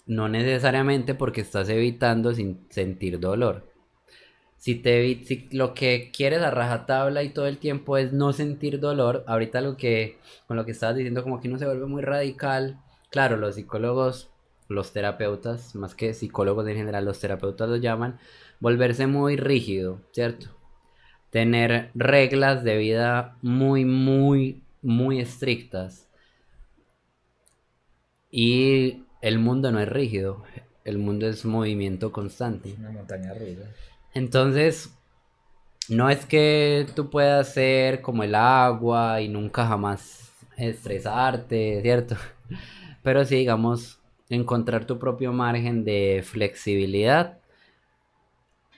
No necesariamente porque estás evitando sin sentir dolor. Si lo que quieres a rajatabla y todo el tiempo es no sentir dolor, ahorita con lo que estabas diciendo como que uno se vuelve muy radical. Claro, los psicólogos, los terapeutas, más que psicólogos en general, los terapeutas lo llaman volverse muy rígido, ¿cierto? Tener reglas de vida muy estrictas. Y el mundo no es rígido, el mundo es movimiento constante. Una montaña rusa. Entonces, no es que tú puedas ser como el agua y nunca jamás estresarte, ¿cierto? Pero sí, digamos, encontrar tu propio margen de flexibilidad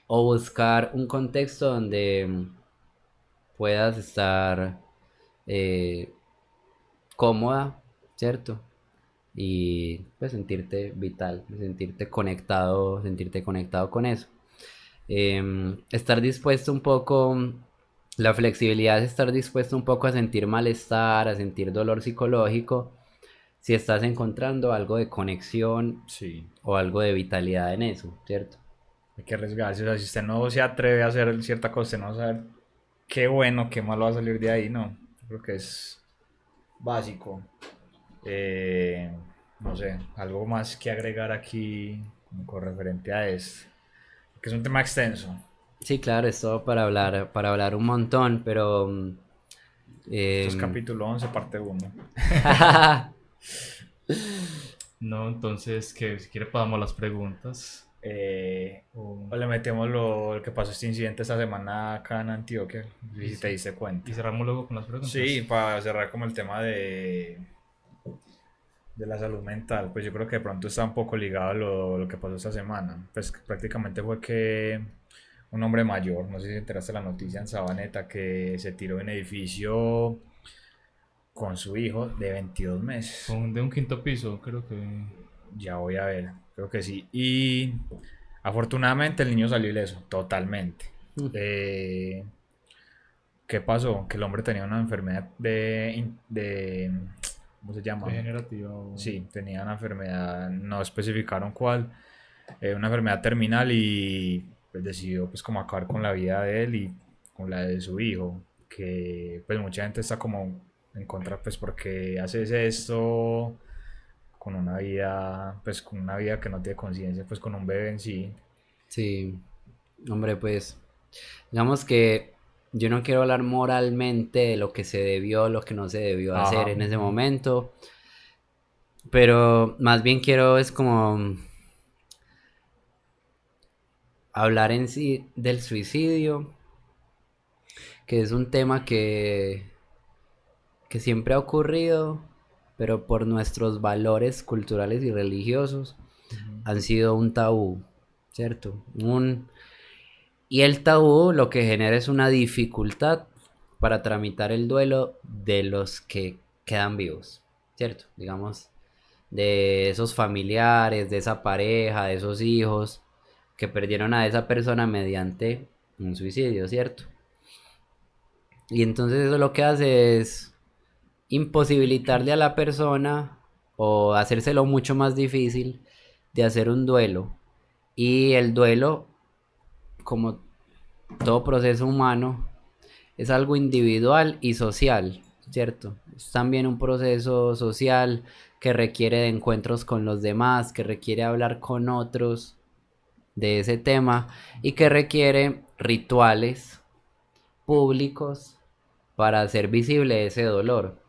o buscar un contexto donde puedas estar eh, cómoda, ¿cierto? Y pues sentirte vital, sentirte conectado con eso. Estar dispuesto un poco, la flexibilidad es estar dispuesto un poco a sentir malestar, a sentir dolor psicológico, si estás encontrando algo de conexión Sí, o algo de vitalidad en eso, ¿cierto? hay que arriesgarse. O sea, si usted no se atreve a hacer cierta cosa, usted no va a saber qué bueno, qué malo va a salir de ahí, no. Yo creo que es básico. Eh, no sé, algo más que agregar aquí como con referente a esto, que es un tema extenso. Sí, claro, es todo para hablar un montón, pero... Esto es em, capítulo 11 parte uno. No, entonces, que si quiere pasamos a las preguntas. O le metemos lo que pasó este incidente esta semana acá en Antioquia, si te diste cuenta. Y cerramos luego con las preguntas. Sí, para cerrar como el tema de la salud mental, pues yo creo que de pronto está un poco ligado a lo que pasó esta semana. Pues prácticamente fue que un hombre mayor, no sé si te enteraste de la noticia en Sabaneta, que se tiró de un edificio con su hijo de 22 meses. De un quinto piso, creo que... Ya voy a ver, creo que sí. Y afortunadamente el niño salió ileso, totalmente. Eh, ¿Qué pasó? Que el hombre tenía una enfermedad ¿cómo se llama? Degenerativa o... Sí, tenía una enfermedad, no especificaron cuál, una enfermedad terminal y pues decidió pues como acabar con la vida de él y con la de su hijo, que pues mucha gente está como en contra pues porque haces esto con una vida, pues con una vida que no tiene conciencia, pues con un bebé en sí. Sí, hombre, pues digamos que yo no quiero hablar moralmente de lo que se debió, lo que no se debió hacer Ajá. en ese momento, pero más bien quiero es como hablar en sí del suicidio, que es un tema que siempre ha ocurrido, pero por nuestros valores culturales y religiosos han sido un tabú, ¿cierto? Y el tabú lo que genera es una dificultad para tramitar el duelo de los que quedan vivos, ¿cierto? Digamos, de esos familiares, de esa pareja, de esos hijos que perdieron a esa persona mediante un suicidio, ¿cierto? Y entonces eso lo que hace es imposibilitarle a la persona o hacérselo mucho más difícil de hacer un duelo. Y el duelo, como todo proceso humano, es algo individual y social, ¿cierto? Es también un proceso social que requiere de encuentros con los demás, que requiere hablar con otros de ese tema y que requiere rituales públicos para hacer visible ese dolor.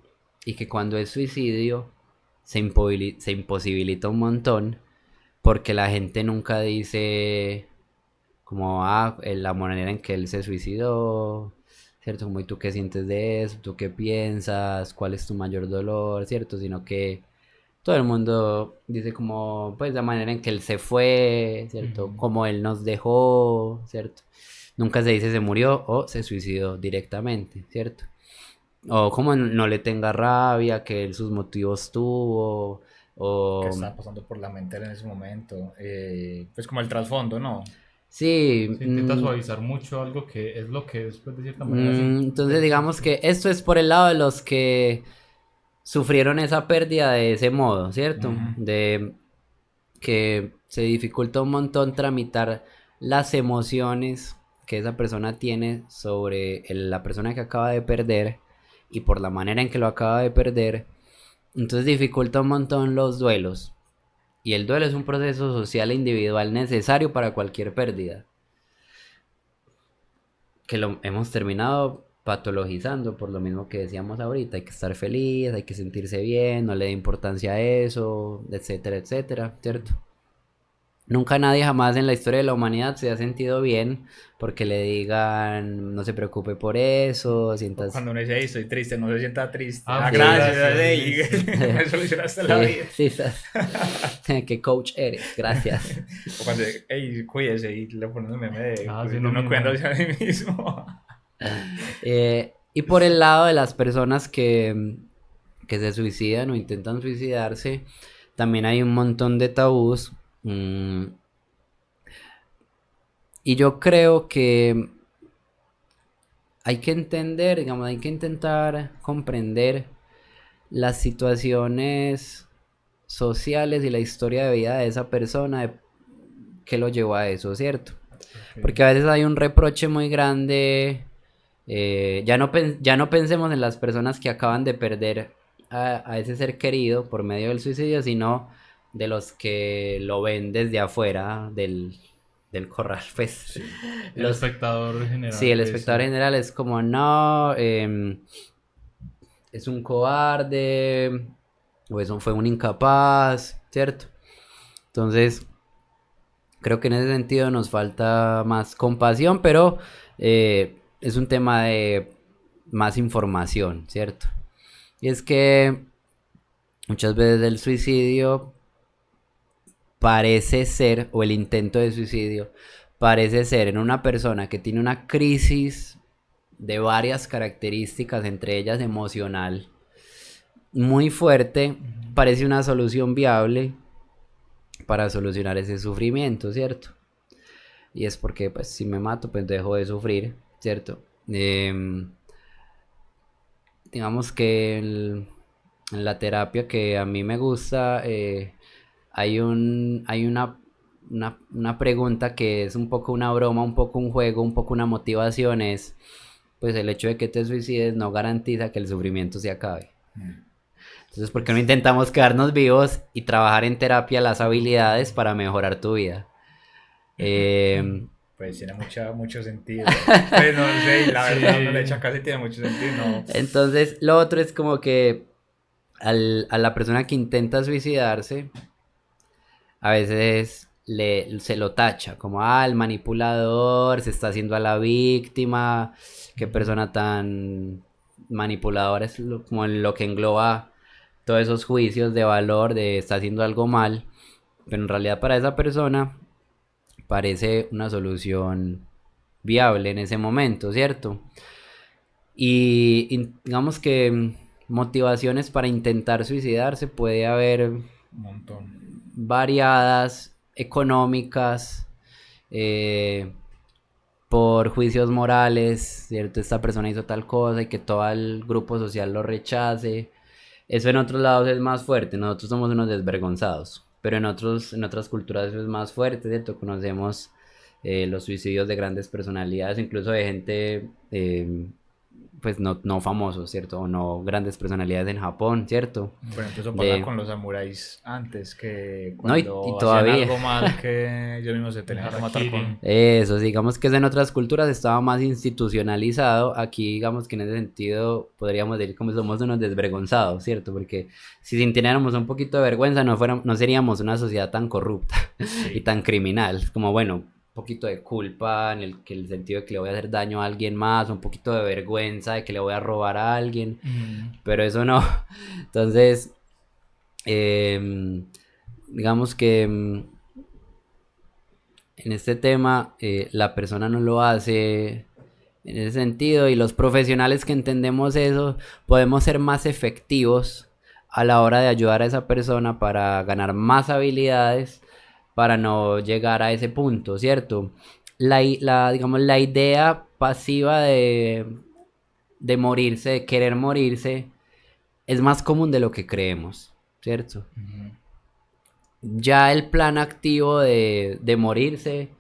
Y que cuando es suicidio se imposibilita un montón porque la gente nunca dice como la manera en que él se suicidó, ¿cierto? Como, ¿y tú qué sientes de eso? ¿Tú qué piensas? ¿Cuál es tu mayor dolor? ¿Cierto? Sino que todo el mundo dice como, pues, la manera en que él se fue, ¿cierto? Como él nos dejó, ¿cierto? Nunca se dice se murió o se suicidó directamente, ¿cierto? O como no le tenga rabia, que él sus motivos tuvo, Que o... estaba pasando por la mente en ese momento. Pues como el trasfondo, ¿no? Sí, Se intenta suavizar mucho algo que es lo que después de cierta manera... sí, entonces digamos que esto es por el lado de los que sufrieron esa pérdida de ese modo, ¿cierto? Ujú. De que se dificulta un montón tramitar las emociones que esa persona tiene sobre la persona que acaba de perder y por la manera en que lo acaba de perder. Entonces dificulta un montón los duelos. Y el duelo es un proceso social e individual necesario para cualquier pérdida. Que lo hemos terminado patologizando por lo mismo que decíamos ahorita. Hay que estar feliz, hay que sentirse bien, no le dé importancia a eso, etcétera, etcétera, ¿cierto? Nunca nadie jamás en la historia de la humanidad se ha sentido bien porque le digan no se preocupe por eso, sientas... Cuando uno dice, "Ey, estoy triste", no se sienta triste. Ah, Ah, sí, gracias, gracias, ey, sí. me solucionaste la vida. Sí, qué coach eres, gracias. O cuando, "Ey, cuídese", y le ponen el meme de Ah, pues, sí, lo uno mismo. cuidándose a sí mismo. Y por el lado de las personas que se suicidan o intentan suicidarse, también hay un montón de tabús. Y yo creo que hay que entender, digamos, hay que intentar comprender las situaciones sociales y la historia de vida de esa persona que lo llevó a eso, ¿cierto? Porque a veces hay un reproche muy grande. Ya no pensemos en las personas que acaban de perder a ese ser querido por medio del suicidio, sino de los que lo ven desde afuera del corral, pues. Sí. El Los, espectador general. sí, el pues, espectador sí. general es como, no, es un cobarde, o eso fue un incapaz, ¿cierto? Entonces, creo que en ese sentido nos falta más compasión, pero es un tema de más información, ¿cierto? Y es que muchas veces el suicidio parece ser, o el intento de suicidio, parece ser en una persona que tiene una crisis de varias características, entre ellas emocional, muy fuerte, parece una solución viable para solucionar ese sufrimiento, ¿cierto? Y es porque, pues, si me mato, pues dejo de sufrir, ¿cierto? Digamos que en la terapia que a mí me gusta, hay una pregunta que es un poco una broma, un poco un juego, un poco una motivación, es, pues el hecho de que te suicides no garantiza que el sufrimiento se acabe. Entonces, ¿por qué no intentamos quedarnos vivos y trabajar en terapia las habilidades para mejorar tu vida? Pues tiene mucho sentido. Pues no sé, la verdad, uno le echa casi tiene mucho sentido, ¿no? Entonces, lo otro es como que a la persona que intenta suicidarse, a veces se lo tacha, como, el manipulador, se está haciendo a la víctima, qué persona tan manipuladora, es como lo que engloba todos esos juicios de valor de está haciendo algo mal, pero en realidad para esa persona parece una solución viable en ese momento, ¿cierto? Y digamos que motivaciones para intentar suicidarse puede haber Un montón. variadas, económicas, eh, por juicios morales, ¿cierto? Esta persona hizo tal cosa y que todo el grupo social lo rechace. Eso en otros lados es más fuerte, nosotros somos unos desvergonzados, pero en otras culturas eso es más fuerte, ¿cierto? Conocemos los suicidios de grandes personalidades, incluso de gente pues no famosos, ¿cierto? O no grandes personalidades en Japón, ¿cierto? Por ejemplo, eso pasaba De, con los samuráis antes, que no, y cuando hacían todavía. algo mal, que ellos mismos se tenían que matar con... Eso, digamos que en otras culturas estaba más institucionalizado. Aquí, digamos que en ese sentido podríamos decir como somos unos desvergonzados, ¿cierto? Porque si sintiéramos un poquito de vergüenza, no seríamos una sociedad tan corrupta y Sí. tan criminal. Como, bueno, un poquito de culpa en el sentido de que le voy a hacer daño a alguien más, un poquito de vergüenza de que le voy a robar a alguien, pero eso no. Entonces, digamos que en este tema la persona no lo hace en ese sentido y los profesionales que entendemos eso podemos ser más efectivos a la hora de ayudar a esa persona para ganar más habilidades para no llegar a ese punto, ¿cierto? Digamos, la idea pasiva de morirse, de querer morirse, es más común de lo que creemos, ¿cierto? Ya el plan activo de morirse,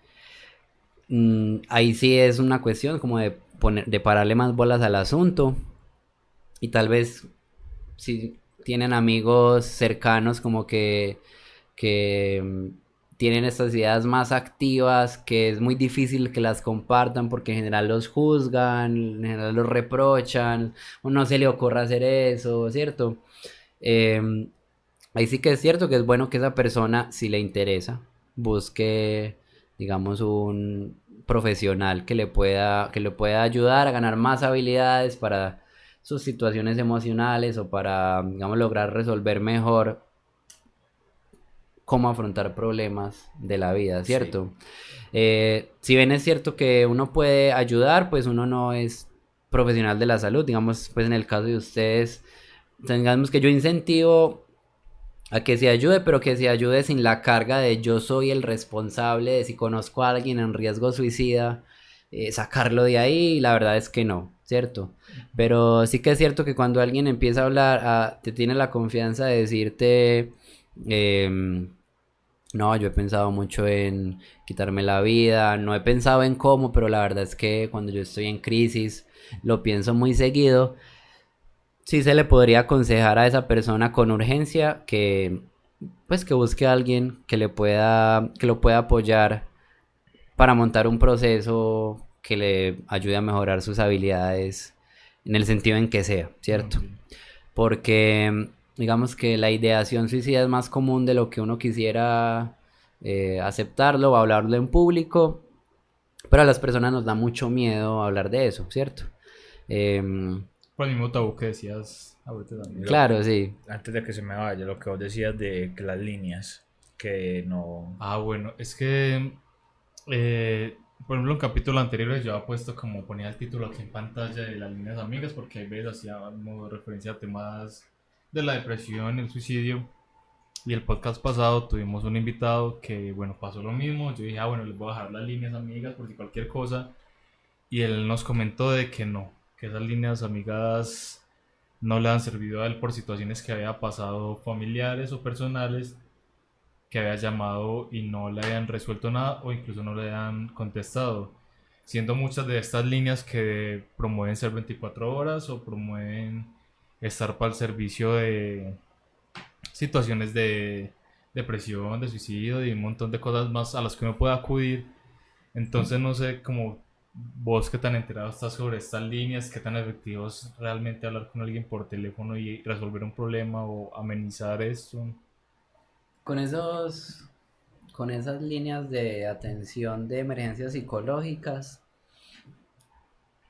ahí sí es una cuestión como de pararle más bolas al asunto. Y tal vez si tienen amigos cercanos como que tienen estas ideas más activas, que es muy difícil que las compartan porque en general los juzgan, en general los reprochan, o no se le ocurra hacer eso, ¿cierto? Eh, Ahí sí que es cierto que es bueno que esa persona, si le interesa, busque, digamos, un profesional que le pueda ayudar a ganar más habilidades para sus situaciones emocionales o para, digamos, lograr resolver mejor cómo afrontar problemas de la vida, ¿cierto? Si bien es cierto que uno puede ayudar, pues uno no es profesional de la salud, digamos, pues en el caso de ustedes, digamos que yo incentivo a que se ayude, pero que se ayude sin la carga de yo soy el responsable de si conozco a alguien en riesgo suicida, sacarlo de ahí, la verdad es que no, ¿cierto? Pero sí que es cierto que cuando alguien empieza a hablar, te tiene la confianza de decirte, no, yo he pensado mucho en quitarme la vida, no he pensado en cómo, pero la verdad es que cuando yo estoy en crisis, lo pienso muy seguido. Sí se le podría aconsejar a esa persona con urgencia que pues que busque a alguien que lo pueda apoyar para montar un proceso que le ayude a mejorar sus habilidades en el sentido en que sea, ¿cierto? Ok. Porque digamos que la ideación suicida es más común de lo que uno quisiera aceptarlo o hablarlo en público, pero a las personas nos da mucho miedo hablar de eso, ¿cierto? Em, Por el mismo tabú que decías ahorita también. claro, sí. Antes de que se me vaya, lo que vos decías de que las líneas, que no... Ah, bueno, es que, por ejemplo, en capítulos anteriores yo había puesto como ponía el título aquí en pantalla de las líneas amigas, porque a veces hacíamos referencia a temas de la depresión, el suicidio. Y el podcast pasado tuvimos un invitado que, bueno, pasó lo mismo. Yo dije, ah, bueno, les voy a dejar las líneas amigas por si cualquier cosa. Y él nos comentó de que no, que esas líneas amigas no le han servido a él por situaciones que había pasado familiares o personales, que había llamado y no le habían resuelto nada o incluso no le habían contestado. Siendo muchas de estas líneas que promueven ser 24 horas o promueven estar para el servicio de situaciones de depresión, de suicidio y un montón de cosas más a las que uno puede acudir. Entonces no sé cómo vos que tan enterado estás sobre estas líneas, qué tan efectivo es realmente hablar con alguien por teléfono y resolver un problema o amenizar esto. Con esos, con esas líneas de atención de emergencias psicológicas,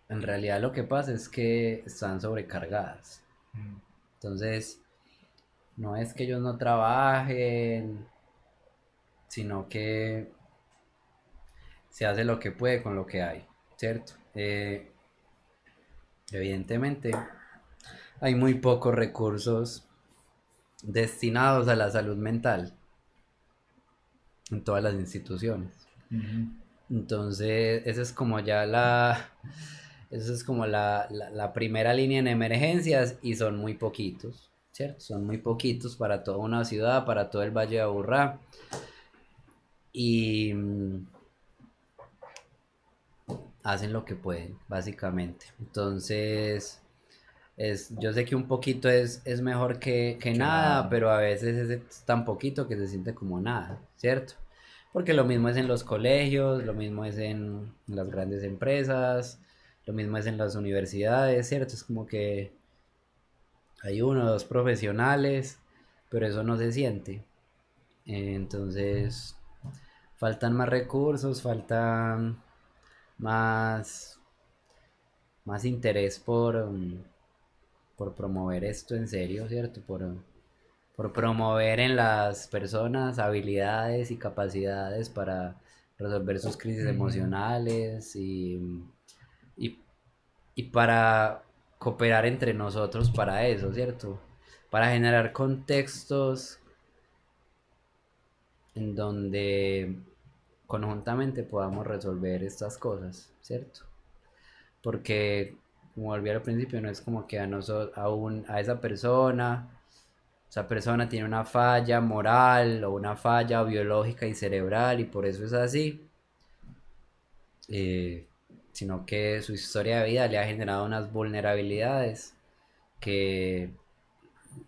en realidad lo que pasa es que están sobrecargadas. Mm. Entonces, no es que ellos no trabajen, sino que se hace lo que puede con lo que hay, ¿cierto? Evidentemente, hay muy pocos recursos destinados a la salud mental en todas las instituciones. Ujú. Entonces, esa es como ya esa es como la primera línea en emergencias y son muy poquitos, ¿cierto? Son muy poquitos para toda una ciudad, para todo el Valle de Aburrá. Y hacen lo que pueden, básicamente. Entonces, yo sé que un poquito es mejor que Que nada, nada. pero a veces es tan poquito que se siente como nada, ¿cierto? Porque lo mismo es en los colegios, lo mismo es en las grandes empresas, lo mismo es en las universidades, ¿cierto? Es como que hay uno o dos profesionales, pero eso no se siente. Entonces, faltan más recursos, faltan más, más interés por promover esto en serio, ¿cierto? Por promover en las personas habilidades y capacidades para resolver sus crisis Ujú. emocionales y, y para cooperar entre nosotros para eso, ¿cierto? Para generar contextos en donde conjuntamente podamos resolver estas cosas, ¿cierto? Porque, como volví al principio, no es como que a esa persona tiene una falla moral o una falla biológica y cerebral y por eso es así, eh, sino que su historia de vida le ha generado unas vulnerabilidades que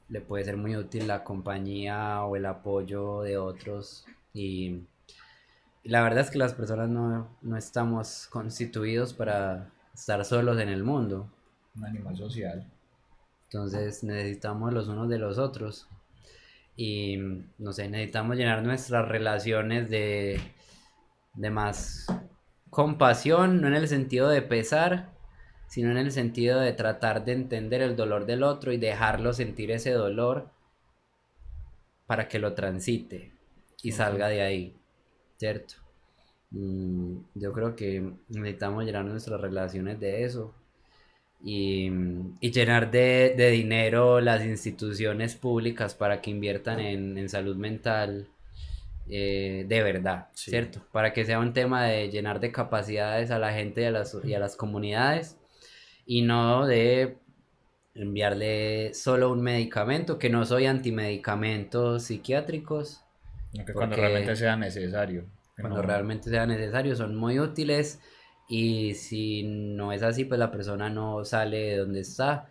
le puede ser muy útil la compañía o el apoyo de otros y la verdad es que las personas no estamos constituidos para estar solos en el mundo. Un animal social. Entonces necesitamos los unos de los otros. Y no sé, necesitamos llenar nuestras relaciones de más compasión, no en el sentido de pesar, sino en el sentido de tratar de entender el dolor del otro y dejarlo sentir ese dolor para que lo transite y Ok. salga de ahí, ¿cierto? Yo creo que necesitamos llenar nuestras relaciones de eso y llenar de dinero las instituciones públicas para que inviertan en salud mental de verdad, Sí. ¿cierto? Para que sea un tema de llenar de capacidades a la gente y a las comunidades y no de enviarle solo un medicamento, que no soy antimedicamentos psiquiátricos, No, que cuando realmente porque sea necesario. Que cuando no- realmente sea necesario son muy útiles y si no es así, pues la persona no sale de donde está,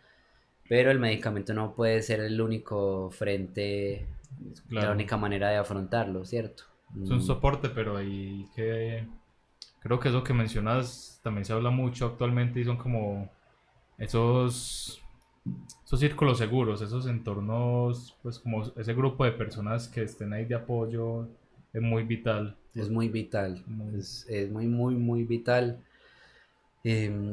pero el medicamento no puede ser el único frente, la Claro, única manera de afrontarlo, ¿cierto? es un soporte, pero ahí que creo que eso que mencionas también se habla mucho actualmente y son como esos, esos círculos seguros, esos entornos, pues como ese grupo de personas que estén ahí de apoyo es muy vital. Es muy vital, Muy- es muy, muy, muy vital.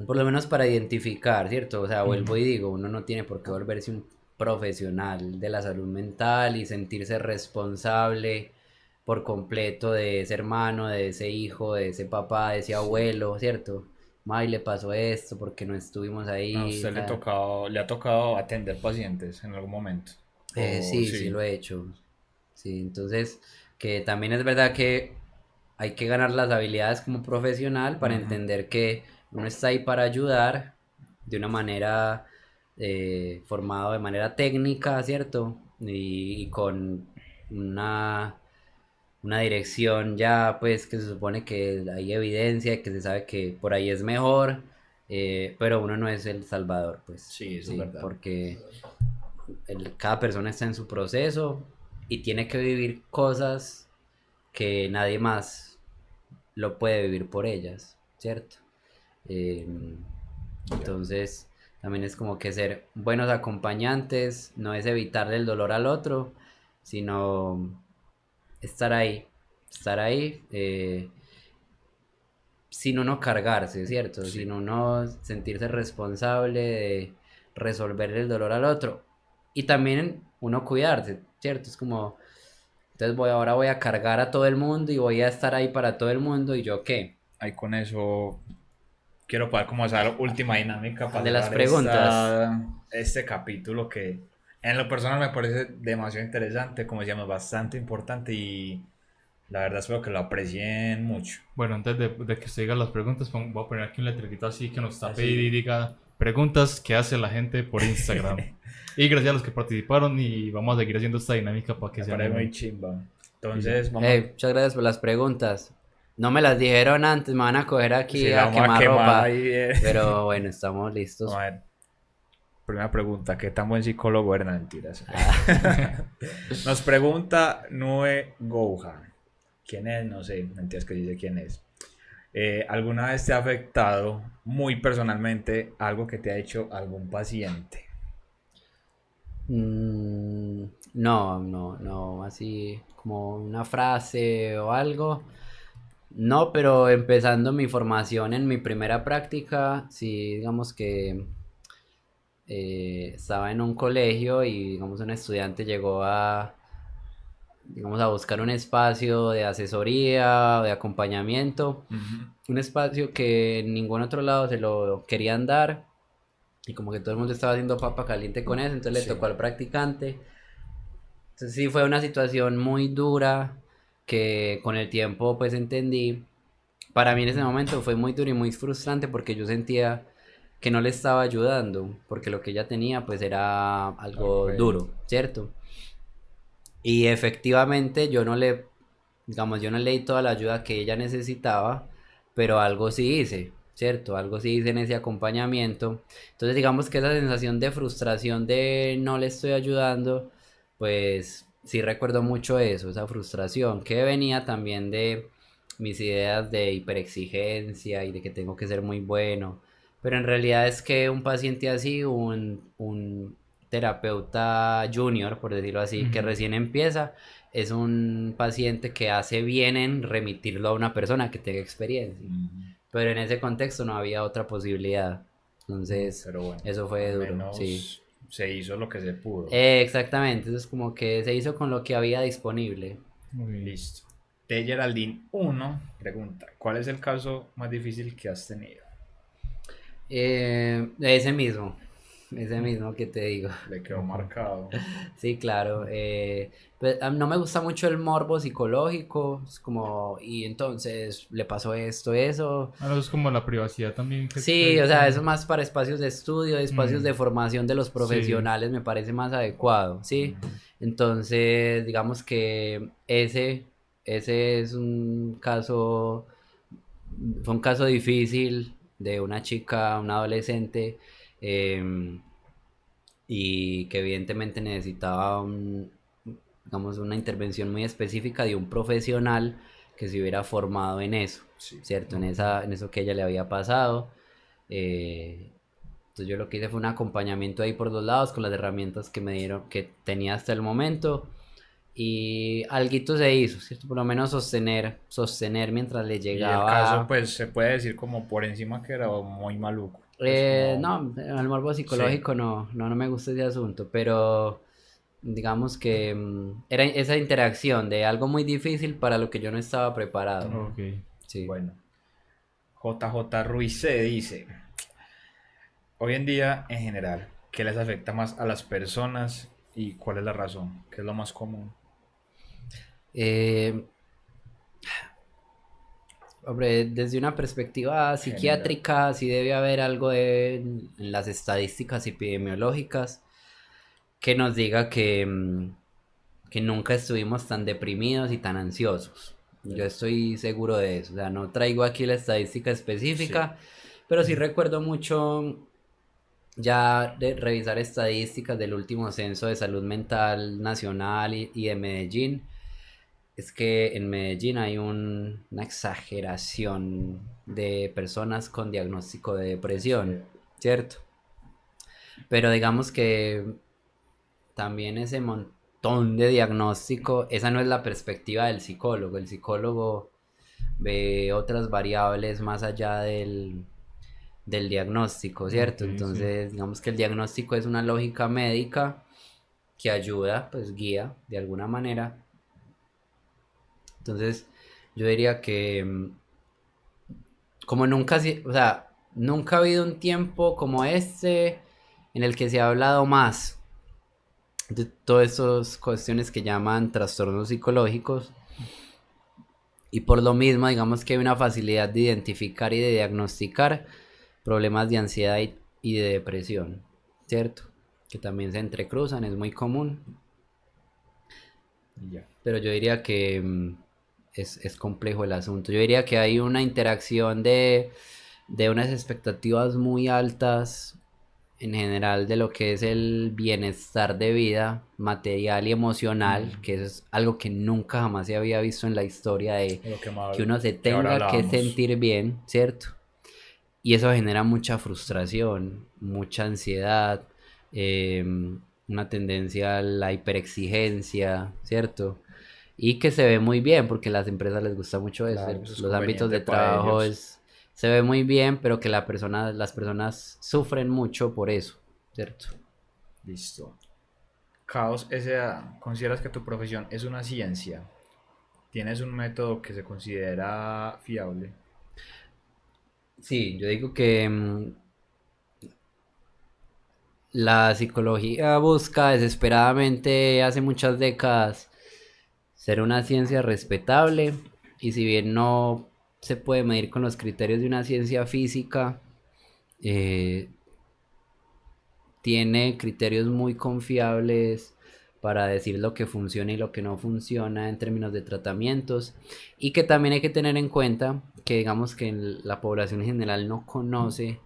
Por lo menos para identificar, ¿cierto? O sea, vuelvo y digo, uno no tiene por qué volverse un profesional de la salud mental y sentirse responsable por completo de ese hermano, de ese hijo, de ese papá, de ese abuelo, ¿cierto? May le pasó esto porque no estuvimos A ahí. usted le ha tocado atender pacientes en algún momento. O Sí, sí sí. lo he hecho. Sí, entonces, que también es verdad que hay que ganar las habilidades como profesional para Ujú. entender que uno está ahí para ayudar de una manera formado de manera técnica, ¿cierto? Y con una, una dirección ya, pues, que se supone que hay evidencia, que se sabe que por ahí es mejor, pero uno no es el salvador, pues, Sí, eso es sí, verdad. porque cada persona está en su proceso y tiene que vivir cosas que nadie más lo puede vivir por ellas, ¿cierto? Eh, Ya. entonces, también es como que ser buenos acompañantes, no es evitarle el dolor al otro, sino estar ahí, sin uno cargarse, ¿cierto? Sí. Sin uno sentirse responsable de resolver el dolor al otro. Y también uno cuidarse, ¿cierto? Es como, entonces ahora voy a cargar a todo el mundo y voy a estar ahí para todo el mundo y yo qué. Ahí con eso quiero poder como esa última dinámica para De las cerrar preguntas. este capítulo que en lo personal me parece demasiado interesante, como decíamos, bastante importante y la verdad espero que lo aprecien mucho. Bueno, antes de que usted diga las preguntas, voy a poner aquí un letrerito así que nos tape Así. y diga preguntas que hace la gente por Instagram. Y gracias a los que participaron y vamos a seguir haciendo esta dinámica para que Me se parece muy animen. chimba. Y ya. Entonces, vamos, Muchas gracias por las preguntas. No me las dijeron antes, me van a coger si aquí la a vamos a quemar quemar ropa. ahí. Pero bueno, estamos listos. Vamos a ver. Primera pregunta, ¿qué tan buen psicólogo eres? No, mentiras. Nos pregunta Nue Gohan. ¿Quién es? No sé, mentiras que dice quién es. ¿Alguna vez te ha afectado muy personalmente algo que te ha hecho algún paciente? No, así como una frase o algo. No, pero empezando mi formación en mi primera práctica, sí, digamos que estaba en un colegio y digamos un estudiante llegó digamos, a buscar un espacio de asesoría, de acompañamiento, Ujú. un espacio que en ningún otro lado se lo querían dar y como que todo el mundo estaba haciendo papa caliente con eso, entonces le Sí. tocó al practicante. Entonces sí fue una situación muy dura que con el tiempo pues entendí. Para mí en ese momento fue muy duro y muy frustrante porque yo sentía que no le estaba ayudando, porque lo que ella tenía pues era Algo algo heavy. duro, ¿cierto? Y efectivamente digamos, yo no le di toda la ayuda que ella necesitaba, pero algo sí hice, ¿cierto? Algo sí hice en ese acompañamiento. Entonces digamos que esa sensación de frustración de no le estoy ayudando, pues sí recuerdo mucho eso, esa frustración que venía también de mis ideas de hiperexigencia y de que tengo que ser muy bueno. Pero en realidad es que un paciente así, un terapeuta junior, por decirlo así, que Ujú. recién empieza, es un paciente que hace bien en remitirlo a una persona que tenga experiencia. Ujú. Pero en ese contexto no había otra posibilidad. Entonces, Pero bueno, eso fue al duro, sí. menos se hizo lo que se pudo. Exactamente, eso es como que se hizo con lo que había disponible. Muy bien. Listo. De Geraldine 1 pregunta, ¿cuál es el caso más difícil que has tenido? Ese mismo que te digo. Le quedó marcado. Sí, claro. Pues, no me gusta mucho el morbo psicológico, es como, y entonces le pasó esto, eso. Bueno, eso es como la privacidad también Sí, o sea, eso más para espacios de estudio, espacios de Mm, formación de los sí. profesionales me parece más adecuado, ¿sí? Entonces, digamos que ese es un caso, fue un caso difícil de una chica, una adolescente, em, y que evidentemente necesitaba digamos, una intervención muy específica de un profesional que se hubiera formado en eso, Sí. ¿cierto? En eso que a ella le había pasado. Eh, entonces yo lo que hice fue un acompañamiento ahí por dos lados con las herramientas que me dieron, que tenía hasta el momento. Y alguito se hizo, ¿cierto? Por lo menos sostener mientras le Y el caso, llegaba. pues, se puede decir como por encima que era muy maluco. Pues como, No, el morbo sí, psicológico no me gusta ese asunto, pero digamos que era esa interacción de algo muy difícil para lo que yo no estaba preparado. Ok. Sí. bueno. JJ Ruiz se dice, hoy en día, en general, ¿qué les afecta más a las personas y cuál es la razón? ¿Qué es lo más común? Eh, Hombre, desde una perspectiva General. psiquiátrica, sí debe haber algo en las estadísticas epidemiológicas que nos diga que nunca estuvimos tan deprimidos y tan ansiosos. Yo estoy seguro de eso. O sea, no traigo aquí la estadística Sí, específica, pero sí recuerdo mucho ya de revisar estadísticas del último censo de salud mental nacional y de Medellín. Es que en Medellín hay una exageración de personas con diagnóstico de sí. depresión, ¿cierto? Pero digamos que también ese montón de diagnóstico, esa no es la perspectiva del psicólogo. El psicólogo ve otras variables más allá del diagnóstico, Ok, ¿cierto? sí. Entonces, digamos que el diagnóstico es una lógica médica que ayuda, pues guía de alguna manera. Entonces, yo diría que como nunca, o sea, nunca ha habido un tiempo como este en el que se ha hablado más de todas esas cuestiones que llaman trastornos psicológicos y por lo mismo digamos que hay una facilidad de identificar y de diagnosticar problemas de ansiedad y de depresión, ¿cierto? Que también se entrecruzan, es muy común, Y ya. pero yo diría que es complejo el asunto. Yo diría que hay una interacción de unas expectativas muy altas en general de lo que es el bienestar de vida material y emocional, que eso es algo que nunca jamás se había visto en la historia de Lo que uno se que ahora tenga que hablábamos. sentir bien, ¿cierto? Y eso genera mucha frustración, mucha ansiedad, eh, una tendencia a la hiperexigencia, ¿cierto? Y que se ve muy bien porque a las empresas les gusta mucho eso, Claro, ¿cierto? eso es Los ámbitos conveniente de para trabajo ellos. se ve muy bien, pero que las personas sufren mucho por eso, ¿cierto? Listo. Caos S.A. ¿Consideras que tu profesión es una ciencia? ¿Tienes un método que se considera fiable? Sí, yo digo que la psicología busca desesperadamente hace muchas décadas ser una ciencia respetable y si bien no se puede medir con los criterios de una ciencia física, eh, tiene criterios muy confiables para decir lo que funciona y lo que no funciona en términos de tratamientos y que también hay que tener en cuenta que digamos que la población en general no conoce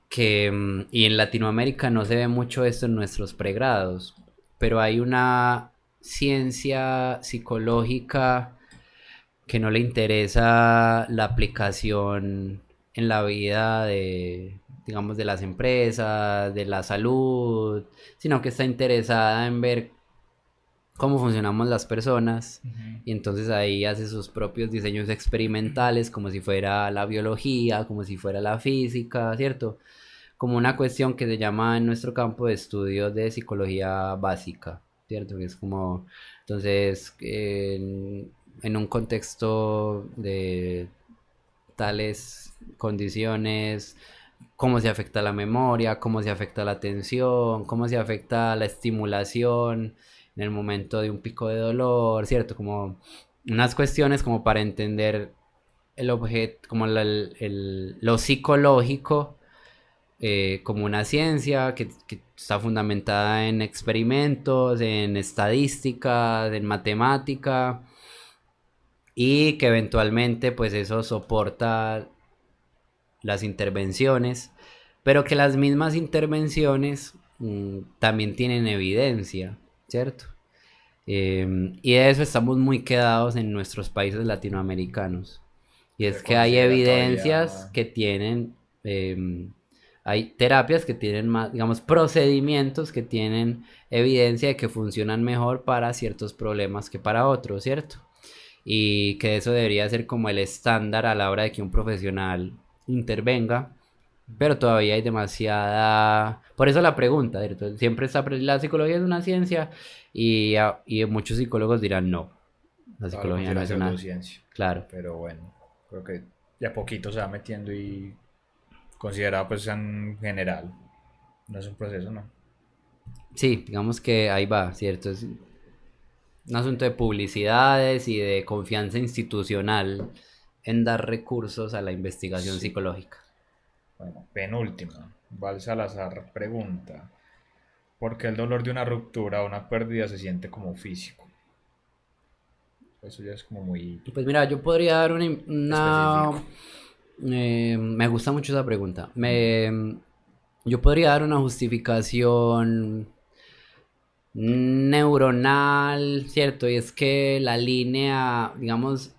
que y en Latinoamérica no se ve mucho esto en nuestros pregrados, pero hay una ciencia psicológica que no le interesa la aplicación en la vida de, digamos, de las empresas, de la salud, sino que está interesada en ver cómo funcionamos las personas y entonces ahí hace sus propios diseños experimentales como si fuera la biología, como si fuera la física, ¿cierto? Como una cuestión que se llama en nuestro campo de estudios de psicología básica, ¿cierto? Que es como, entonces, en un contexto de tales condiciones, cómo se afecta la memoria, cómo se afecta la atención, cómo se afecta la estimulación en el momento de un pico de dolor, ¿cierto? Como unas cuestiones como para entender el objeto, como lo psicológico como una ciencia que está fundamentada en experimentos, en estadísticas, en matemática y que eventualmente pues eso soporta las intervenciones, pero que las mismas intervenciones también tienen evidencia, ¿cierto? Y de eso estamos muy quedados en nuestros países latinoamericanos. Y es Se que hay considera evidencias todavía... que tienen, hay terapias que tienen más, digamos, procedimientos que tienen evidencia de que funcionan mejor para ciertos problemas que para otros, ¿cierto? Y que eso debería ser como el estándar a la hora de que un profesional intervenga, pero todavía hay demasiada... Por eso la pregunta, ¿cierto? Siempre está... La psicología es una ciencia y muchos psicólogos dirán no, la Todavía lo psicología no considera es una... pseudociencia. Claro. Pero bueno, creo que de a poquito se va metiendo y considerado pues en general. No es un proceso, ¿no? Sí, digamos que ahí va, ¿cierto? Es un asunto de publicidades y de confianza institucional en dar recursos a la investigación Sí. psicológica. Bueno, penúltima. Val Salazar pregunta: ¿por qué el dolor de una ruptura o una pérdida se siente como físico? Eso ya es como muy Pues mira, yo podría dar específico. me gusta mucho esa pregunta. Yo podría dar una justificación neuronal, ¿cierto? Y es que la línea, digamos,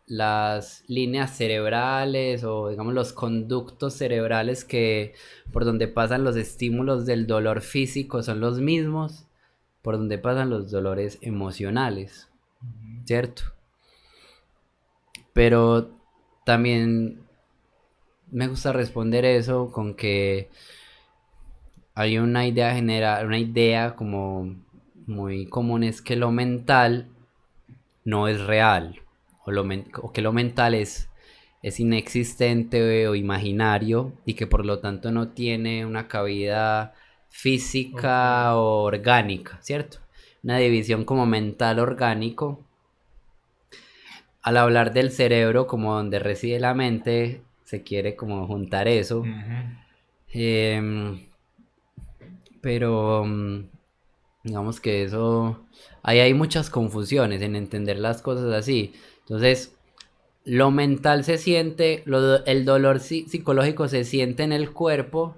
las líneas cerebrales o digamos los conductos cerebrales que por donde pasan los estímulos del dolor físico son los mismos por donde pasan los dolores emocionales, ¿cierto? Pero también me gusta responder eso con que hay una idea general, una idea como muy común es que lo mental no es real o que lo mental es inexistente o imaginario y que por lo tanto no tiene una cabida Ok. física o orgánica, ¿cierto? Una división como mental orgánico. Al hablar del cerebro como donde reside la mente, se quiere como juntar eso. Ujú. Em, pero digamos que eso, ahí hay muchas confusiones en entender las cosas así. Entonces, lo mental se siente, el dolor psicológico se siente en el cuerpo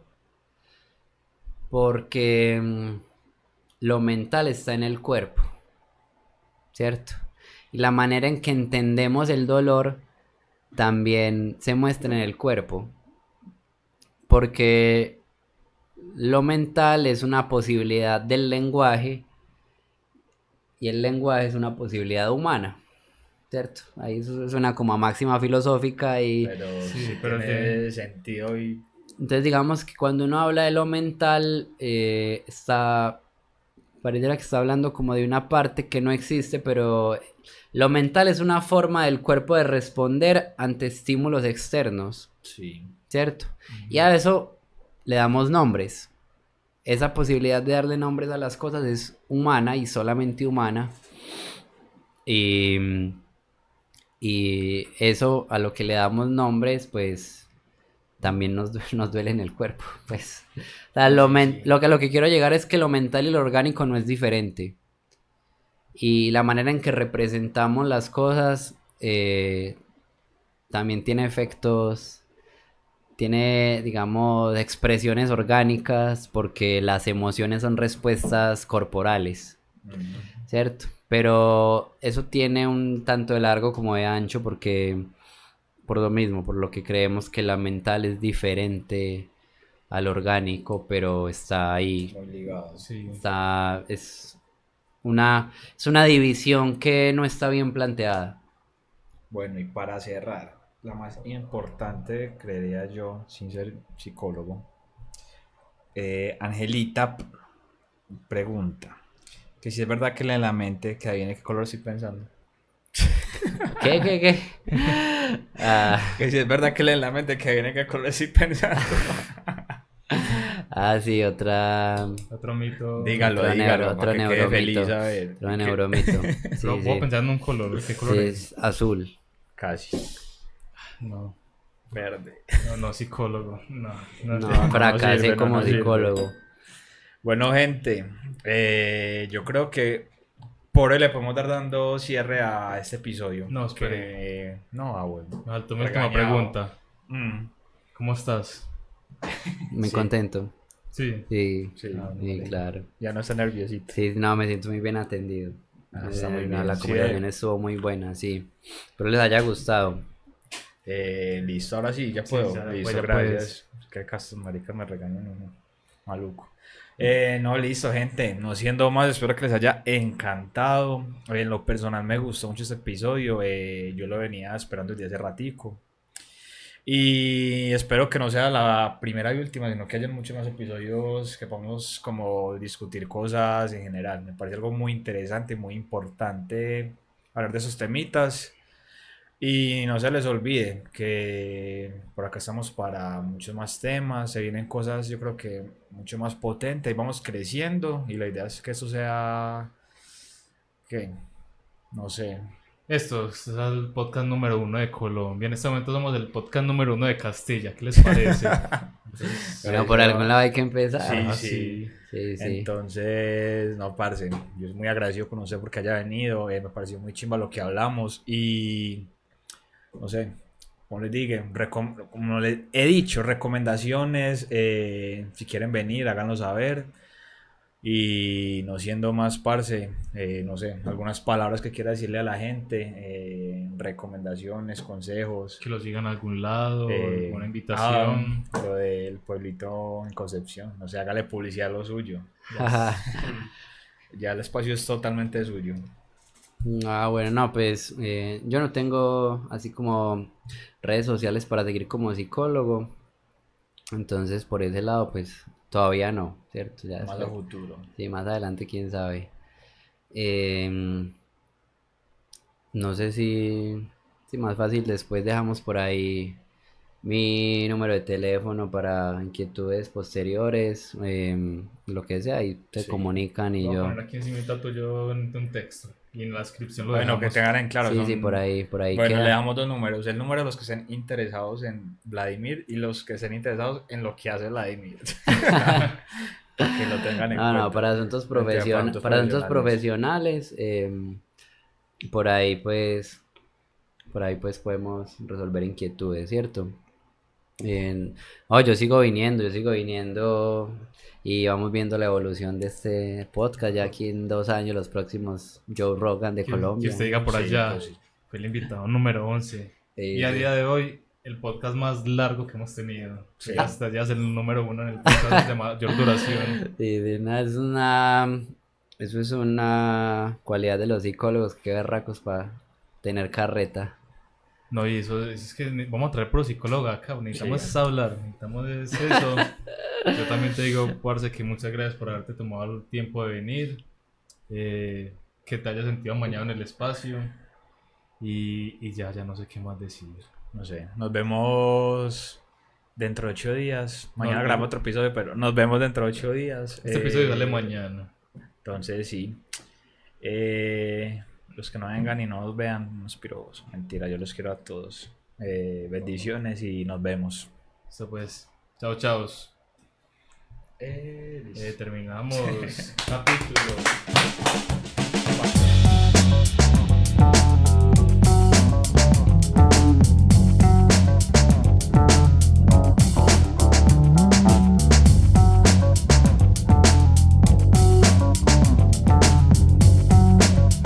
porque lo mental está en el cuerpo, ¿cierto? Y la manera en que entendemos el dolor también se muestra en el cuerpo, porque lo mental es una posibilidad del lenguaje y el lenguaje es una posibilidad humana, ¿cierto? Ahí eso suena como a máxima filosófica y Pero sí Sí, pero tiene... tiene sentido y entonces digamos que cuando uno habla de lo mental pareciera que está hablando como de una parte que no existe, pero lo mental es una forma del cuerpo de responder ante estímulos externos, sí. ¿cierto? Y a eso le damos nombres. Esa posibilidad de darle nombres a las cosas es humana y solamente humana. Y, y eso a lo que le damos nombres, pues también nos duele en el cuerpo. Pues, o sea, No, sí, sí. lo que quiero llegar es que lo mental y lo orgánico no es diferente. Y la manera en que representamos las cosas también tiene efectos, tiene, digamos, expresiones orgánicas, porque las emociones son respuestas corporales, Ujú. ¿cierto? Pero eso tiene un tanto de largo como de ancho, porque por lo mismo, por lo que creemos que la mental es diferente al orgánico, pero está ahí, Muy ligado. Sí. está, es una división que no está bien planteada. Bueno, y para cerrar, la más importante, creería yo, sin ser psicólogo, Angelita pregunta que si es verdad que en la mente queda bien qué color estoy pensando. ¿Qué? Que si es verdad que leen la mente, que viene que con estoy pensando. Sí, otra... Otro mito. Dígalo, Otro dígalo, neuro- para otro que quede feliz, neuromito. a ver. Otro neuromito. Sí, Pero puedo sí. pensar en un color. ¿Qué color Sí, es? es azul. Casi. No, Verde. no, psicólogo. No, No, sé. fracasé sirve, como no sirve. psicólogo. Bueno, gente, yo creo que por hoy le podemos dar dando cierre a este episodio. No, Que- No, bueno. Me faltó mi última Regañado. pregunta. Mm, ¿Cómo estás? Muy Sí. contento. Sí. Sí, sí, sí, claro. ya no está nerviosito. Sí, no, me siento muy bien atendido. Está muy No, bien. la Sí, conversación estuvo muy buena, sí. Espero les haya gustado. Listo, ahora sí, ya Sí, puedo. ya, Listo, ya gracias. Que castos maricas me regañan uno. Maluco. No, listo, gente. No siendo más, espero que les haya encantado. En lo personal me gustó mucho este episodio. Yo lo venía esperando desde hace ratico. Y espero que no sea la primera y última, sino que haya muchos más episodios que podamos como discutir cosas en general. Me parece algo muy interesante, muy importante hablar de esos temitas. Y no se les olvide que por acá estamos para muchos más temas, se vienen cosas yo creo que mucho más potentes y vamos creciendo y la idea es que esto sea, que no sé, Esto es el podcast número 1 de Colombia. En este momento somos el podcast número 1 de Castilla. ¿Qué les parece? Entonces, Bueno, por algún lado hay que empezar. Sí, ah, sí. Sí, sí. Entonces, no, parce, yo soy muy agradecido con usted porque haya venido, me pareció muy chimba lo que hablamos y no sé, como les dije, como les he dicho, recomendaciones, si quieren venir, háganlo saber. Y no siendo más, parce, no sé, algunas palabras que quiera decirle a la gente, recomendaciones, consejos. que lo sigan a algún lado, eh, alguna invitación. Lo del pueblito en Concepción, no sé, hágale publicidad a lo suyo. Ya el espacio es totalmente suyo. Bueno, no, pues yo no tengo así como redes sociales para seguir como psicólogo. Entonces, por ese lado, pues todavía no, ¿cierto? Ya Más a después, futuro. sí, más adelante, quién sabe. Em, no sé si más fácil después dejamos por ahí mi número de teléfono para inquietudes posteriores, lo que sea, y te Sí. Lo comunican y voy a yo. poner aquí encima tuyo en un texto. Y en la descripción lo Bueno, dejamos. que tengan en claro. Sí, son- sí, por ahí Bueno, queda. le damos dos números. El número de los que estén interesados en Vladimir y los que estén interesados en lo que hace Vladimir. Que lo tengan en No, cuenta. para asuntos Frente a asuntos para asuntos profesionales, por ahí pues podemos resolver inquietudes, ¿cierto? No, yo sigo viniendo y vamos viendo la evolución de este podcast. Ya aquí en 2 años, los próximos Joe Rogan de Que Colombia. usted diga por Sí, allá. pues sí. Fue el invitado número 11. Y a Sí. día de hoy, el podcast más largo que hemos tenido. Sí. Hasta ya es el número 1 en el podcast de mayor duración. Sí, eso es una cualidad de los psicólogos, que berracos para tener carreta. No, y eso es que vamos a traer pro psicóloga acá. Necesitamos Sí. es hablar, necesitamos es eso. Yo también te digo, parce, que muchas gracias por haberte tomado el tiempo de venir. Que te hayas sentido amañado en el espacio. Y ya no sé qué más decir. No sé. Nos vemos dentro de 8 días. Mañana No, grabamos otro episodio, pero nos vemos dentro de 8 días. Este episodio sale mañana. Entonces, sí. Los que no vengan y no nos vean, unos pirobos. Mentira, yo los quiero a todos. Bendiciones y nos vemos. Esto pues, chao. Listo. Terminamos capítulo.